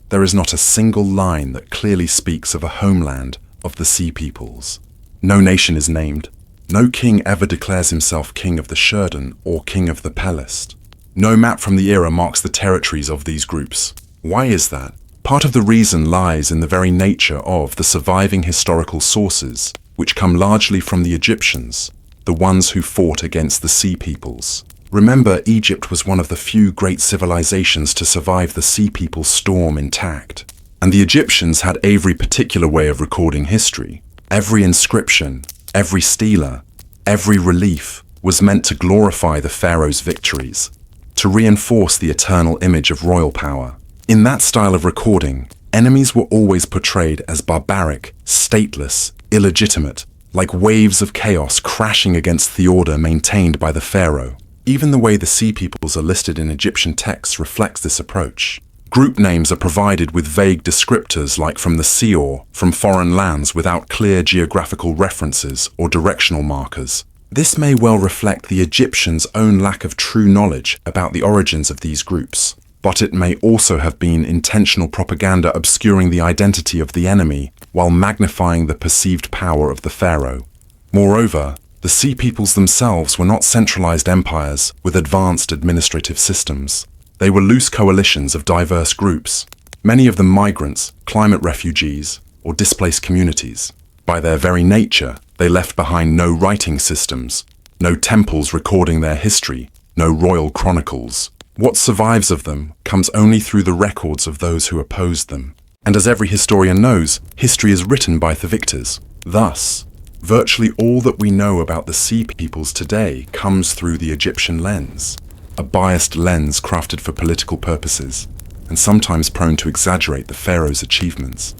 there is not a single line that clearly speaks of a homeland of the Sea Peoples. No nation is named. No king ever declares himself king of the Shurden or king of the Pelest. No map from the era marks the territories of these groups. Why is that? Part of the reason lies in the very nature of the surviving historical sources, which come largely from the Egyptians, the ones who fought against the Sea Peoples. Remember, Egypt was one of the few great civilizations to survive the Sea Peoples' storm intact. And the Egyptians had every particular way of recording history. Every inscription, every stela, every relief was meant to glorify the pharaoh's victories, to reinforce the eternal image of royal power. In that style of recording, enemies were always portrayed as barbaric, stateless, illegitimate, like waves of chaos crashing against the order maintained by the pharaoh. Even the way the Sea Peoples are listed in Egyptian texts reflects this approach. Group names are provided with vague descriptors like from the sea or from foreign lands without clear geographical references or directional markers. This may well reflect the Egyptians' own lack of true knowledge about the origins of these groups, but it may also have been intentional propaganda obscuring the identity of the enemy while magnifying the perceived power of the pharaoh. Moreover, the Sea Peoples themselves were not centralized empires with advanced administrative systems. They were loose coalitions of diverse groups, many of them migrants, climate refugees, or displaced communities. By their very nature, They left behind no writing systems, no temples recording their history, no royal chronicles. What survives of them comes only through the records of those who opposed them. And as every historian knows, history is written by the victors. Thus, virtually all that we know about the Sea Peoples today comes through the Egyptian lens, a biased lens crafted for political purposes, and sometimes prone to exaggerate the pharaoh's achievements.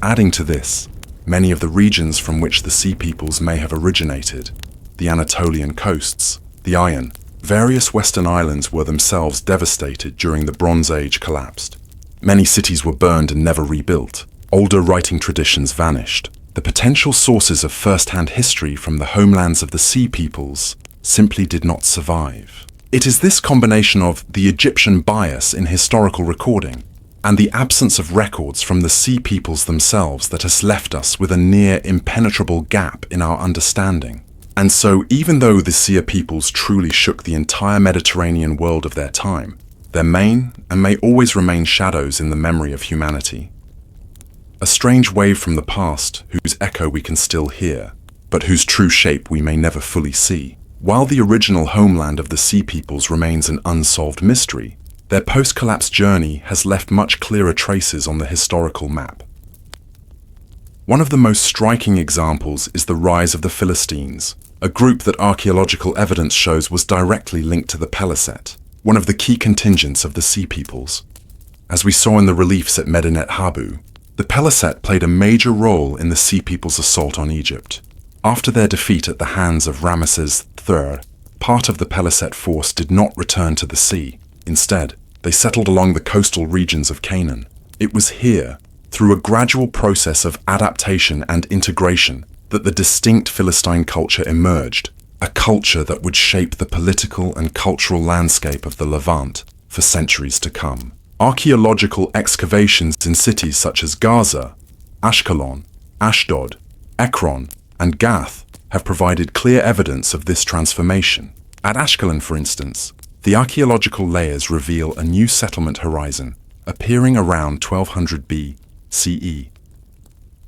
Adding to this, many of the regions from which the Sea Peoples may have originated, the Anatolian coasts, the Iron, various Western islands were themselves devastated during the Bronze Age collapsed. Many cities were burned and never rebuilt. Older writing traditions vanished. The potential sources of first-hand history from the homelands of the Sea Peoples simply did not survive. It is this combination of the Egyptian bias in historical recording and the absence of records from the Sea Peoples themselves that has left us with a near impenetrable gap in our understanding. And so, even though the Sea Peoples truly shook the entire Mediterranean world of their time, their main and may always remain shadows in the memory of humanity. A strange wave from the past whose echo we can still hear, but whose true shape we may never fully see. While the original homeland of the Sea Peoples remains an unsolved mystery, their post-collapse journey has left much clearer traces on the historical map. One of the most striking examples is the rise of the Philistines, a group that archaeological evidence shows was directly linked to the Peliset, one of the key contingents of the Sea Peoples. As we saw in the reliefs at Medinet Habu, the Peliset played a major role in the Sea Peoples' assault on Egypt. After their defeat at the hands of Ramesses III, part of the Peliset force did not return to the sea. Instead, they settled along the coastal regions of Canaan. It was here, through a gradual process of adaptation and integration, that the distinct Philistine culture emerged, a culture that would shape the political and cultural landscape of the Levant for centuries to come. Archaeological excavations in cities such as Gaza, Ashkelon, Ashdod, Ekron, and Gath have provided clear evidence of this transformation. At Ashkelon, for instance, the archaeological layers reveal a new settlement horizon appearing around 1200 BCE,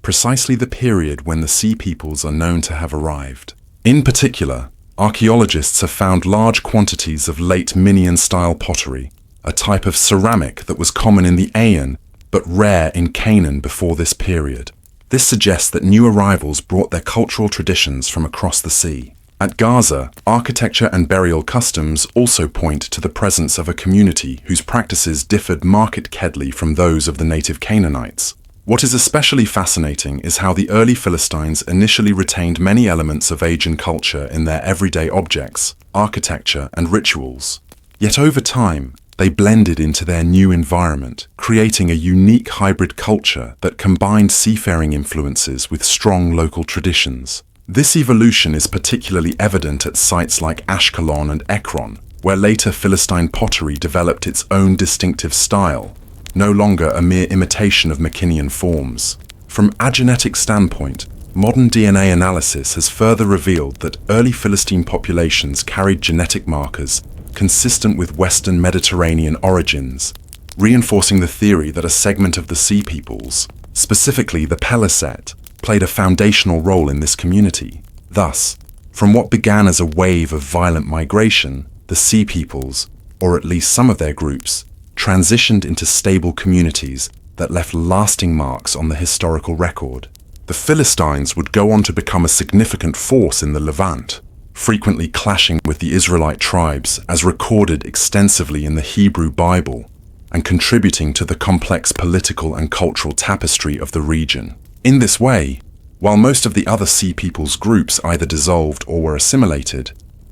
precisely the period when the Sea Peoples are known to have arrived. In particular, archaeologists have found large quantities of late Minoan-style pottery, a type of ceramic that was common in the Aeon but rare in Canaan before this period. This suggests that new arrivals brought their cultural traditions from across the sea. At Gaza, architecture and burial customs also point to the presence of a community whose practices differed markedly from those of the native Canaanites. What is especially fascinating is how the early Philistines initially retained many elements of Aegean culture in their everyday objects, architecture, and rituals. Yet over time, they blended into their new environment, creating a unique hybrid culture that combined seafaring influences with strong local traditions. This evolution is particularly evident at sites like Ashkelon and Ekron, where later Philistine pottery developed its own distinctive style, no longer a mere imitation of Mycenaean forms. From a genetic standpoint, modern DNA analysis has further revealed that early Philistine populations carried genetic markers consistent with Western Mediterranean origins, reinforcing the theory that a segment of the Sea Peoples, specifically the Peliset, played a foundational role in this community. Thus, from what began as a wave of violent migration, the Sea Peoples, or at least some of their groups, transitioned into stable communities that left lasting marks on the historical record. The Philistines would go on to become a significant force in the Levant, frequently clashing with the Israelite tribes as recorded extensively in the Hebrew Bible, and contributing to the complex political and cultural tapestry of the region. In this way, while most of the other Sea Peoples groups either dissolved or were assimilated,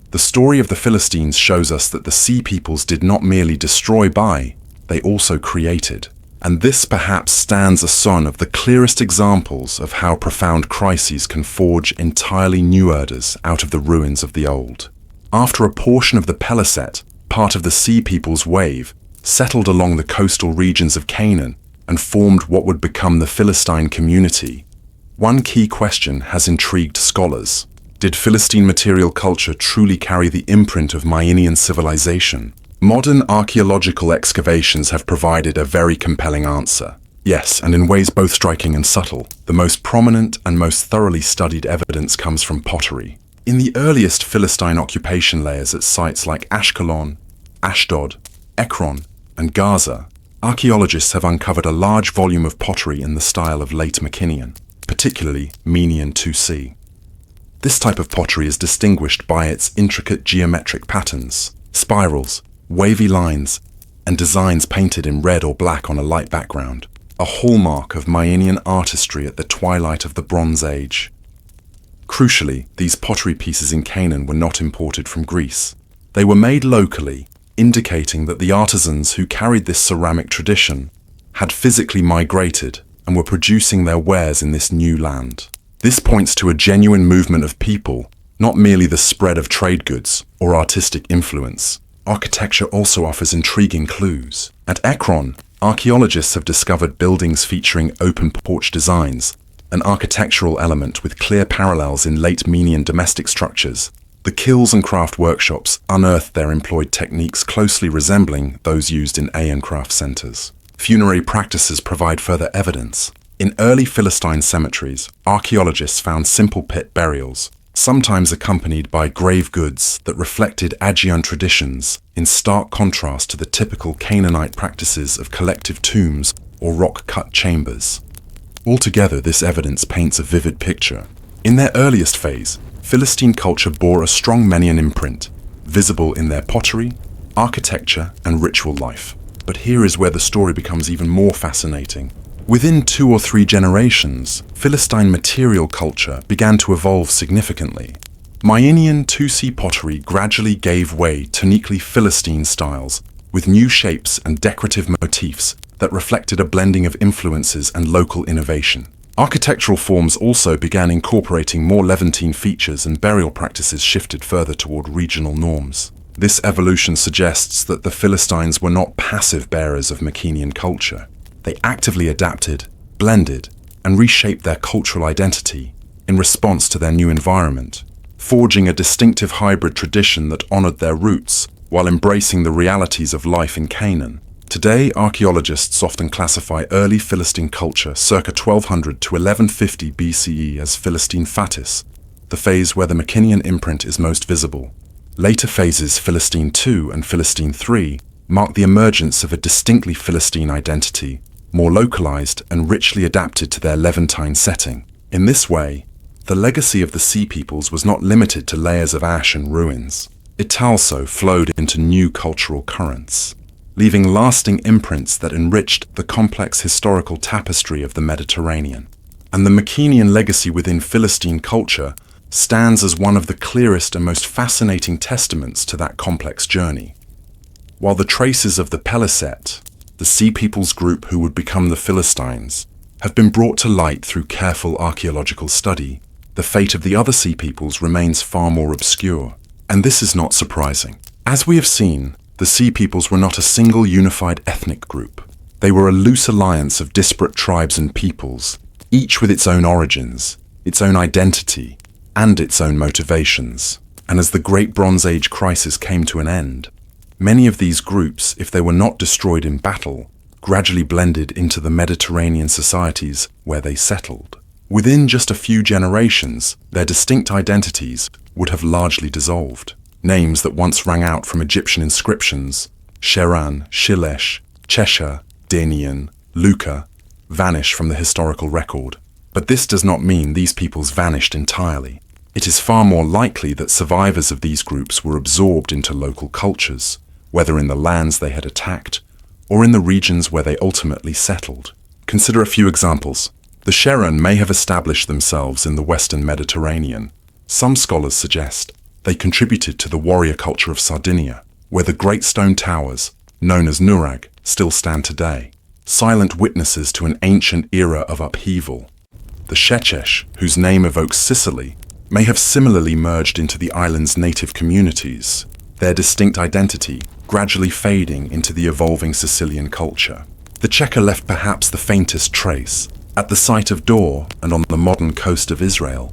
the story of the Philistines shows us that the Sea Peoples did not merely destroy they also created. And this perhaps stands as one of the clearest examples of how profound crises can forge entirely new orders out of the ruins of the old. After a portion of the Peliset, part of the Sea Peoples wave, settled along the coastal regions of Canaan and formed what would become the Philistine community, one key question has intrigued scholars. Did Philistine material culture truly carry the imprint of Mycenaean civilization? Modern archaeological excavations have provided a very compelling answer. Yes, and in ways both striking and subtle. The most prominent and most thoroughly studied evidence comes from pottery. In the earliest Philistine occupation layers at sites like Ashkelon, Ashdod, Ekron, and Gaza, archaeologists have uncovered a large volume of pottery in the style of late Mycenaean, particularly Menian 2C. This type of pottery is distinguished by its intricate geometric patterns, spirals, wavy lines, and designs painted in red or black on a light background, a hallmark of Mycenaean artistry at the twilight of the Bronze Age. Crucially, these pottery pieces in Canaan were not imported from Greece. They were made locally, indicating that the artisans who carried this ceramic tradition had physically migrated and were producing their wares in this new land. This points to a genuine movement of people, not merely the spread of trade goods or artistic influence. Architecture also offers intriguing clues. At Ekron, archaeologists have discovered buildings featuring open porch designs, an architectural element with clear parallels in late Menian domestic structures. The kilns and craft workshops unearthed their employed techniques closely resembling those used in Aeon craft centers. Funerary practices provide further evidence. In early Philistine cemeteries, archaeologists found simple pit burials, sometimes accompanied by grave goods that reflected Aegean traditions, in stark contrast to the typical Canaanite practices of collective tombs or rock-cut chambers. Altogether, this evidence paints a vivid picture. In their earliest phase, Philistine culture bore a strong Menian imprint, visible in their pottery, architecture, and ritual life. But here is where the story becomes even more fascinating. Within 2 or 3 generations, Philistine material culture began to evolve significantly. Mycenaean 2C pottery gradually gave way to uniquely Philistine styles, with new shapes and decorative motifs that reflected a blending of influences and local innovation. Architectural forms also began incorporating more Levantine features, and burial practices shifted further toward regional norms. This evolution suggests that the Philistines were not passive bearers of Mycenaean culture. They actively adapted, blended, and reshaped their cultural identity in response to their new environment, forging a distinctive hybrid tradition that honored their roots while embracing the realities of life in Canaan. Today, archaeologists often classify early Philistine culture circa 1200 to 1150 BCE as Philistine Fatis, the phase where the Mycenaean imprint is most visible. Later phases, Philistine II and Philistine III, mark the emergence of a distinctly Philistine identity, more localized and richly adapted to their Levantine setting. In this way, the legacy of the Sea Peoples was not limited to layers of ash and ruins. It also flowed into new cultural currents, leaving lasting imprints that enriched the complex historical tapestry of the Mediterranean. And the Mycenaean legacy within Philistine culture stands as one of the clearest and most fascinating testaments to that complex journey. While the traces of the Peliset, the Sea Peoples group who would become the Philistines, have been brought to light through careful archaeological study, the fate of the other Sea Peoples remains far more obscure. And this is not surprising. As we have seen, the Sea Peoples were not a single unified ethnic group. They were a loose alliance of disparate tribes and peoples, each with its own origins, its own identity, and its own motivations. And as the Great Bronze Age crisis came to an end, many of these groups, if they were not destroyed in battle, gradually blended into the Mediterranean societies where they settled. Within just a few generations, their distinct identities would have largely dissolved. Names that once rang out from Egyptian inscriptions, Sheran, Shilesh, Cheshire, Denian, Luca, vanish from the historical record. But this does not mean these peoples vanished entirely. It is far more likely that survivors of these groups were absorbed into local cultures, whether in the lands they had attacked or in the regions where they ultimately settled. Consider a few examples. The Sheran may have established themselves in the Western Mediterranean. Some scholars suggest they contributed to the warrior culture of Sardinia, where the great stone towers, known as nurag, still stand today, silent witnesses to an ancient era of upheaval. The Shechesh, whose name evokes Sicily, may have similarly merged into the island's native communities, their distinct identity gradually fading into the evolving Sicilian culture. The Cheka left perhaps the faintest trace. At the site of Dor and on the modern coast of Israel,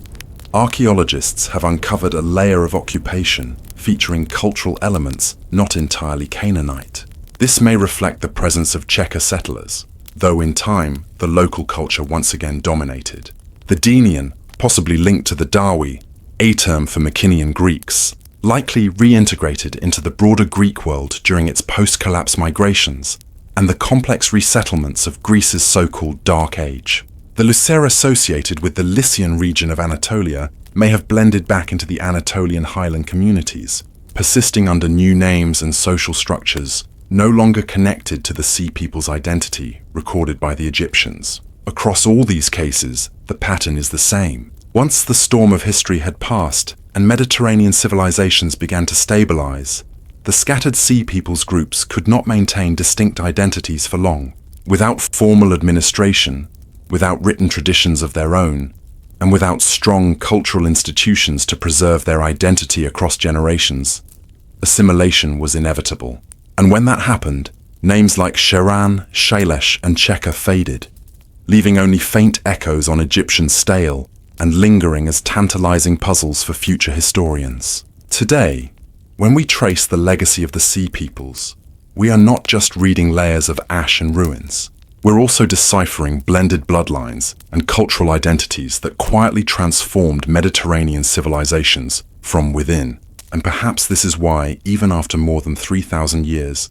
archaeologists have uncovered a layer of occupation featuring cultural elements not entirely Canaanite. This may reflect the presence of Cheka settlers, though in time, the local culture once again dominated. The Denian, possibly linked to the Dawi, a term for Mycenaean Greeks, likely reintegrated into the broader Greek world during its post-collapse migrations and the complex resettlements of Greece's so-called Dark Age. The Lucera associated with the Lycian region of Anatolia may have blended back into the Anatolian highland communities, persisting under new names and social structures, no longer connected to the Sea People's identity recorded by the Egyptians. Across all these cases, the pattern is the same. Once the storm of history had passed and Mediterranean civilizations began to stabilize, the scattered Sea Peoples groups could not maintain distinct identities for long. Without formal administration, without written traditions of their own, and without strong cultural institutions to preserve their identity across generations, assimilation was inevitable. And when that happened, names like Sharan, Shailesh, and Cheka faded, leaving only faint echoes on Egyptian stele and lingering as tantalizing puzzles for future historians. Today, when we trace the legacy of the Sea Peoples, we are not just reading layers of ash and ruins. We're also deciphering blended bloodlines and cultural identities that quietly transformed Mediterranean civilizations from within. And perhaps this is why, even after more than 3,000 years,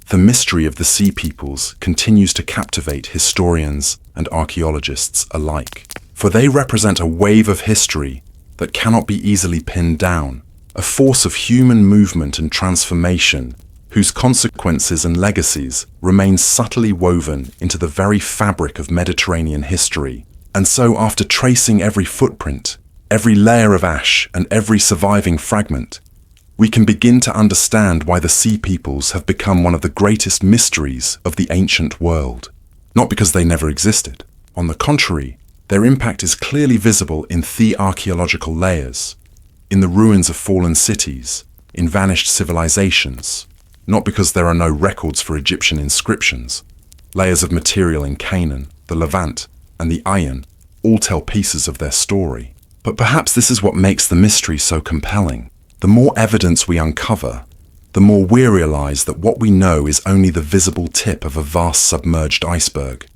the mystery of the Sea Peoples continues to captivate historians and archaeologists alike. For they represent a wave of history that cannot be easily pinned down, a force of human movement and transformation whose consequences and legacies remain subtly woven into the very fabric of Mediterranean history. And so, after tracing every footprint, every layer of ash, and every surviving fragment, we can begin to understand why the Sea Peoples have become one of the greatest mysteries of the ancient world. Not because they never existed. On the contrary, their impact is clearly visible in archaeological layers, in the ruins of fallen cities, in vanished civilizations. Not because there are no records for Egyptian inscriptions. Layers of material in Canaan, the Levant, and the Ayan all tell pieces of their story. But perhaps this is what makes the mystery so compelling. The more evidence we uncover, the more we realize that what we know is only the visible tip of a vast submerged iceberg.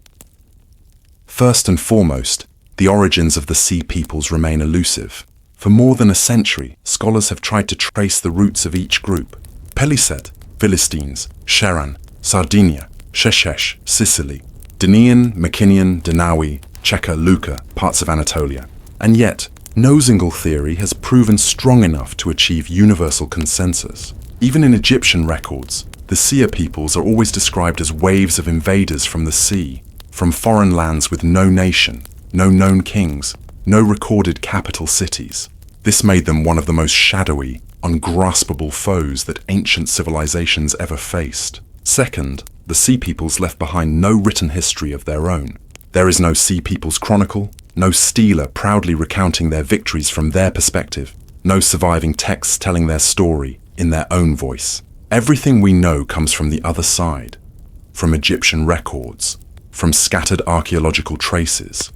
First and foremost, the origins of the Sea Peoples remain elusive. For more than a century, scholars have tried to trace the roots of each group. Peliset, Philistines, Sharan, Sardinia, Sheshesh, Sicily, Denian, Mycenaean, Danawi, Cheka, Luca, parts of Anatolia. And yet, no single theory has proven strong enough to achieve universal consensus. Even in Egyptian records, the Sea Peoples are always described as waves of invaders from the sea, from foreign lands with no nation, no known kings, no recorded capital cities. This made them one of the most shadowy, ungraspable foes that ancient civilizations ever faced. Second, the Sea Peoples left behind no written history of their own. There is no Sea Peoples chronicle, no stela proudly recounting their victories from their perspective, no surviving texts telling their story in their own voice. Everything we know comes from the other side, from Egyptian records, from scattered archaeological traces,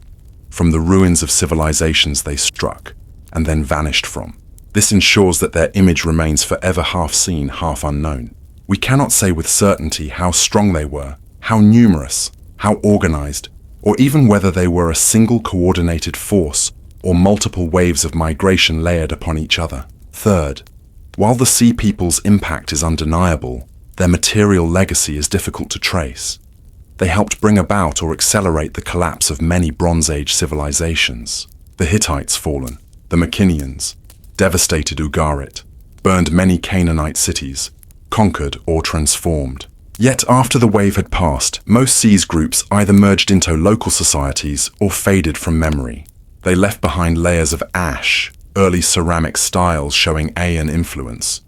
from the ruins of civilizations they struck and then vanished from. This ensures that their image remains forever half seen, half unknown. We cannot say with certainty how strong they were, how numerous, how organized, or even whether they were a single coordinated force or multiple waves of migration layered upon each other. Third, while the Sea Peoples' impact is undeniable, their material legacy is difficult to trace. They helped bring about or accelerate the collapse of many Bronze Age civilizations. The Hittites fallen, the Mycenaeans devastated Ugarit, burned many Canaanite cities, conquered or transformed. Yet after the wave had passed, most Seas groups either merged into local societies or faded from memory. They left behind layers of ash, early ceramic styles showing Aean influence,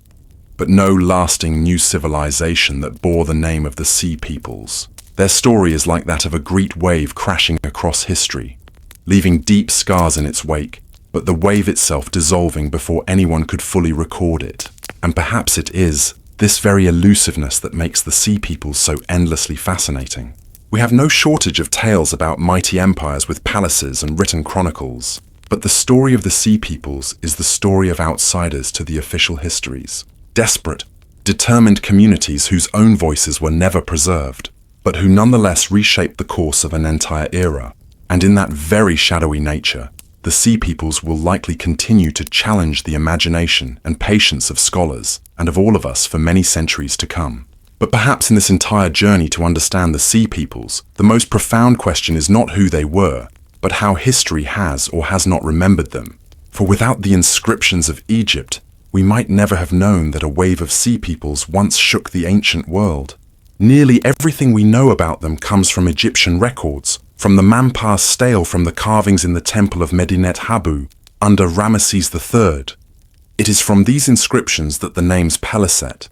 but no lasting new civilization that bore the name of the Sea Peoples. Their story is like that of a great wave crashing across history, leaving deep scars in its wake, but the wave itself dissolving before anyone could fully record it. And perhaps it is this very elusiveness that makes the Sea Peoples so endlessly fascinating. We have no shortage of tales about mighty empires with palaces and written chronicles, but the story of the Sea Peoples is the story of outsiders to the official histories. Desperate, determined communities whose own voices were never preserved. but who nonetheless reshaped the course of an entire era. And in that very shadowy nature, the Sea Peoples will likely continue to challenge the imagination and patience of scholars and of all of us for many centuries to come. But perhaps in this entire journey to understand the Sea Peoples, the most profound question is not who they were, but how history has or has not remembered them. For without the inscriptions of Egypt, we might never have known that a wave of Sea Peoples once shook the ancient world. Nearly everything we know about them comes from Egyptian records, from the Mampar stele, from the carvings in the temple of Medinet Habu under Ramesses III. It is from these inscriptions that the names Peliset,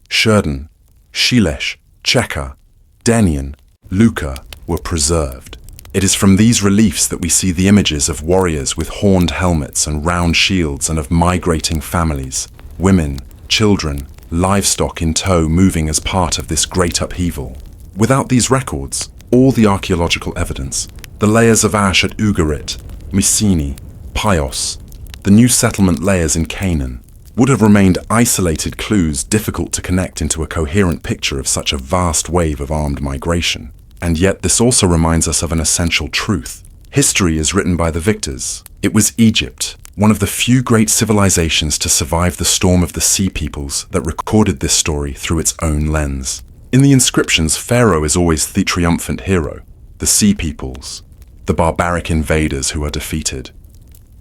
Shurden, Shilesh, Cheka, Denian, Luca were preserved. It is from these reliefs that we see the images of warriors with horned helmets and round shields, and of migrating families, women, children, livestock in tow, moving as part of this great upheaval. Without these records, all the archaeological evidence, the layers of ash at Ugarit, Mycenae, Pios, the new settlement layers in Canaan, would have remained isolated clues difficult to connect into a coherent picture of such a vast wave of armed migration. And yet this also reminds us of an essential truth. History is written by the victors. It was Egypt, one of the few great civilizations to survive the storm of the Sea Peoples, that recorded this story through its own lens. In the inscriptions, Pharaoh is always the triumphant hero, the Sea Peoples, the barbaric invaders who are defeated.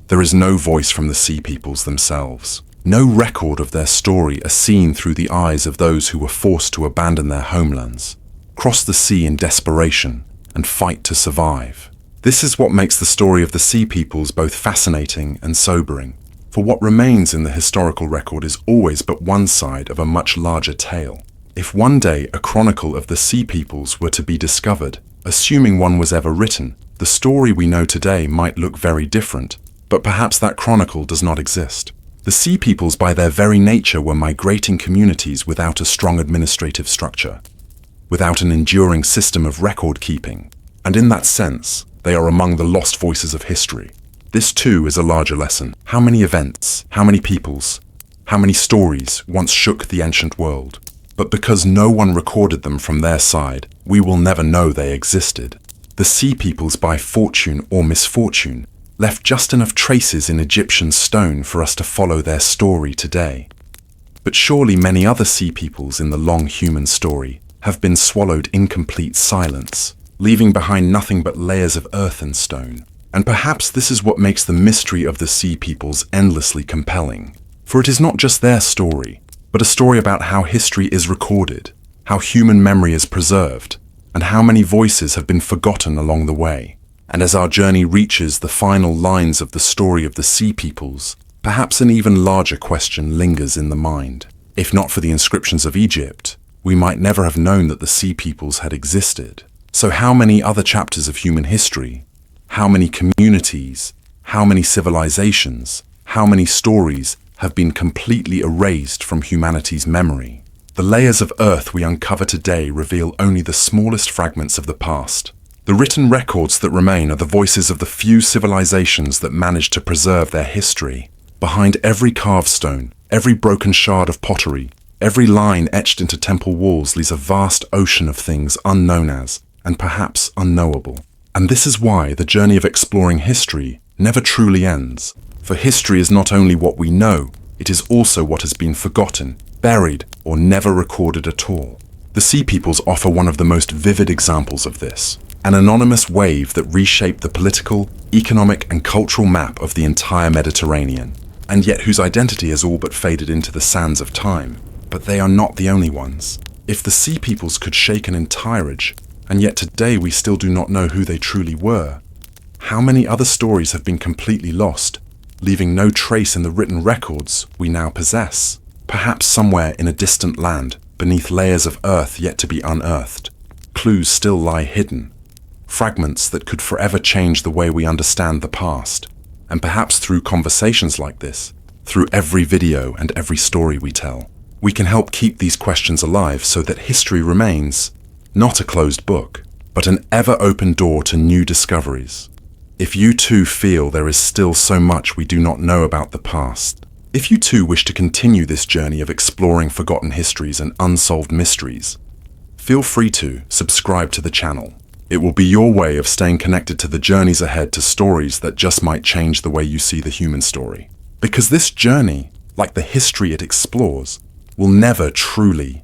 There is no voice from the Sea Peoples themselves. No record of their story are seen through the eyes of those who were forced to abandon their homelands, cross the sea in desperation, and fight to survive. This is what makes the story of the Sea Peoples both fascinating and sobering, for what remains in the historical record is always but one side of a much larger tale. If one day a chronicle of the Sea Peoples were to be discovered, assuming one was ever written, the story we know today might look very different, but perhaps that chronicle does not exist. The Sea Peoples by their very nature were migrating communities without a strong administrative structure, without an enduring system of record keeping, and in that sense, they are among the lost voices of history. This too is a larger lesson. How many events, how many peoples, how many stories once shook the ancient world? But because no one recorded them from their side, we will never know they existed. The Sea Peoples, by fortune or misfortune, left just enough traces in Egyptian stone for us to follow their story today. But surely many other Sea Peoples in the long human story have been swallowed in complete silence, leaving behind nothing but layers of earth and stone. And perhaps this is what makes the mystery of the Sea Peoples endlessly compelling. For it is not just their story, but a story about how history is recorded, how human memory is preserved, and how many voices have been forgotten along the way. And as our journey reaches the final lines of the story of the Sea Peoples, perhaps an even larger question lingers in the mind. If not for the inscriptions of Egypt, we might never have known that the Sea Peoples had existed. So how many other chapters of human history, how many communities, how many civilizations, how many stories have been completely erased from humanity's memory? The layers of earth we uncover today reveal only the smallest fragments of the past. The written records that remain are the voices of the few civilizations that managed to preserve their history. Behind every carved stone, every broken shard of pottery, every line etched into temple walls lies a vast ocean of things unknown as, and perhaps unknowable. And this is why the journey of exploring history never truly ends. For history is not only what we know, it is also what has been forgotten, buried, or never recorded at all. The Sea Peoples offer one of the most vivid examples of this. An anonymous wave that reshaped the political, economic, and cultural map of the entire Mediterranean, and yet whose identity has all but faded into the sands of time. But they are not the only ones. If the Sea Peoples could shake an entire age, and yet today we still do not know who they truly were, how many other stories have been completely lost, leaving no trace in the written records we now possess? Perhaps somewhere in a distant land, beneath layers of earth yet to be unearthed, clues still lie hidden. Fragments that could forever change the way we understand the past. And perhaps through conversations like this, through every video and every story we tell, we can help keep these questions alive so that history remains not a closed book, but an ever-open door to new discoveries. If you too feel there is still so much we do not know about the past, if you too wish to continue this journey of exploring forgotten histories and unsolved mysteries, feel free to subscribe to the channel. It will be your way of staying connected to the journeys ahead, to stories that just might change the way you see the human story. Because this journey, like the history it explores, will never truly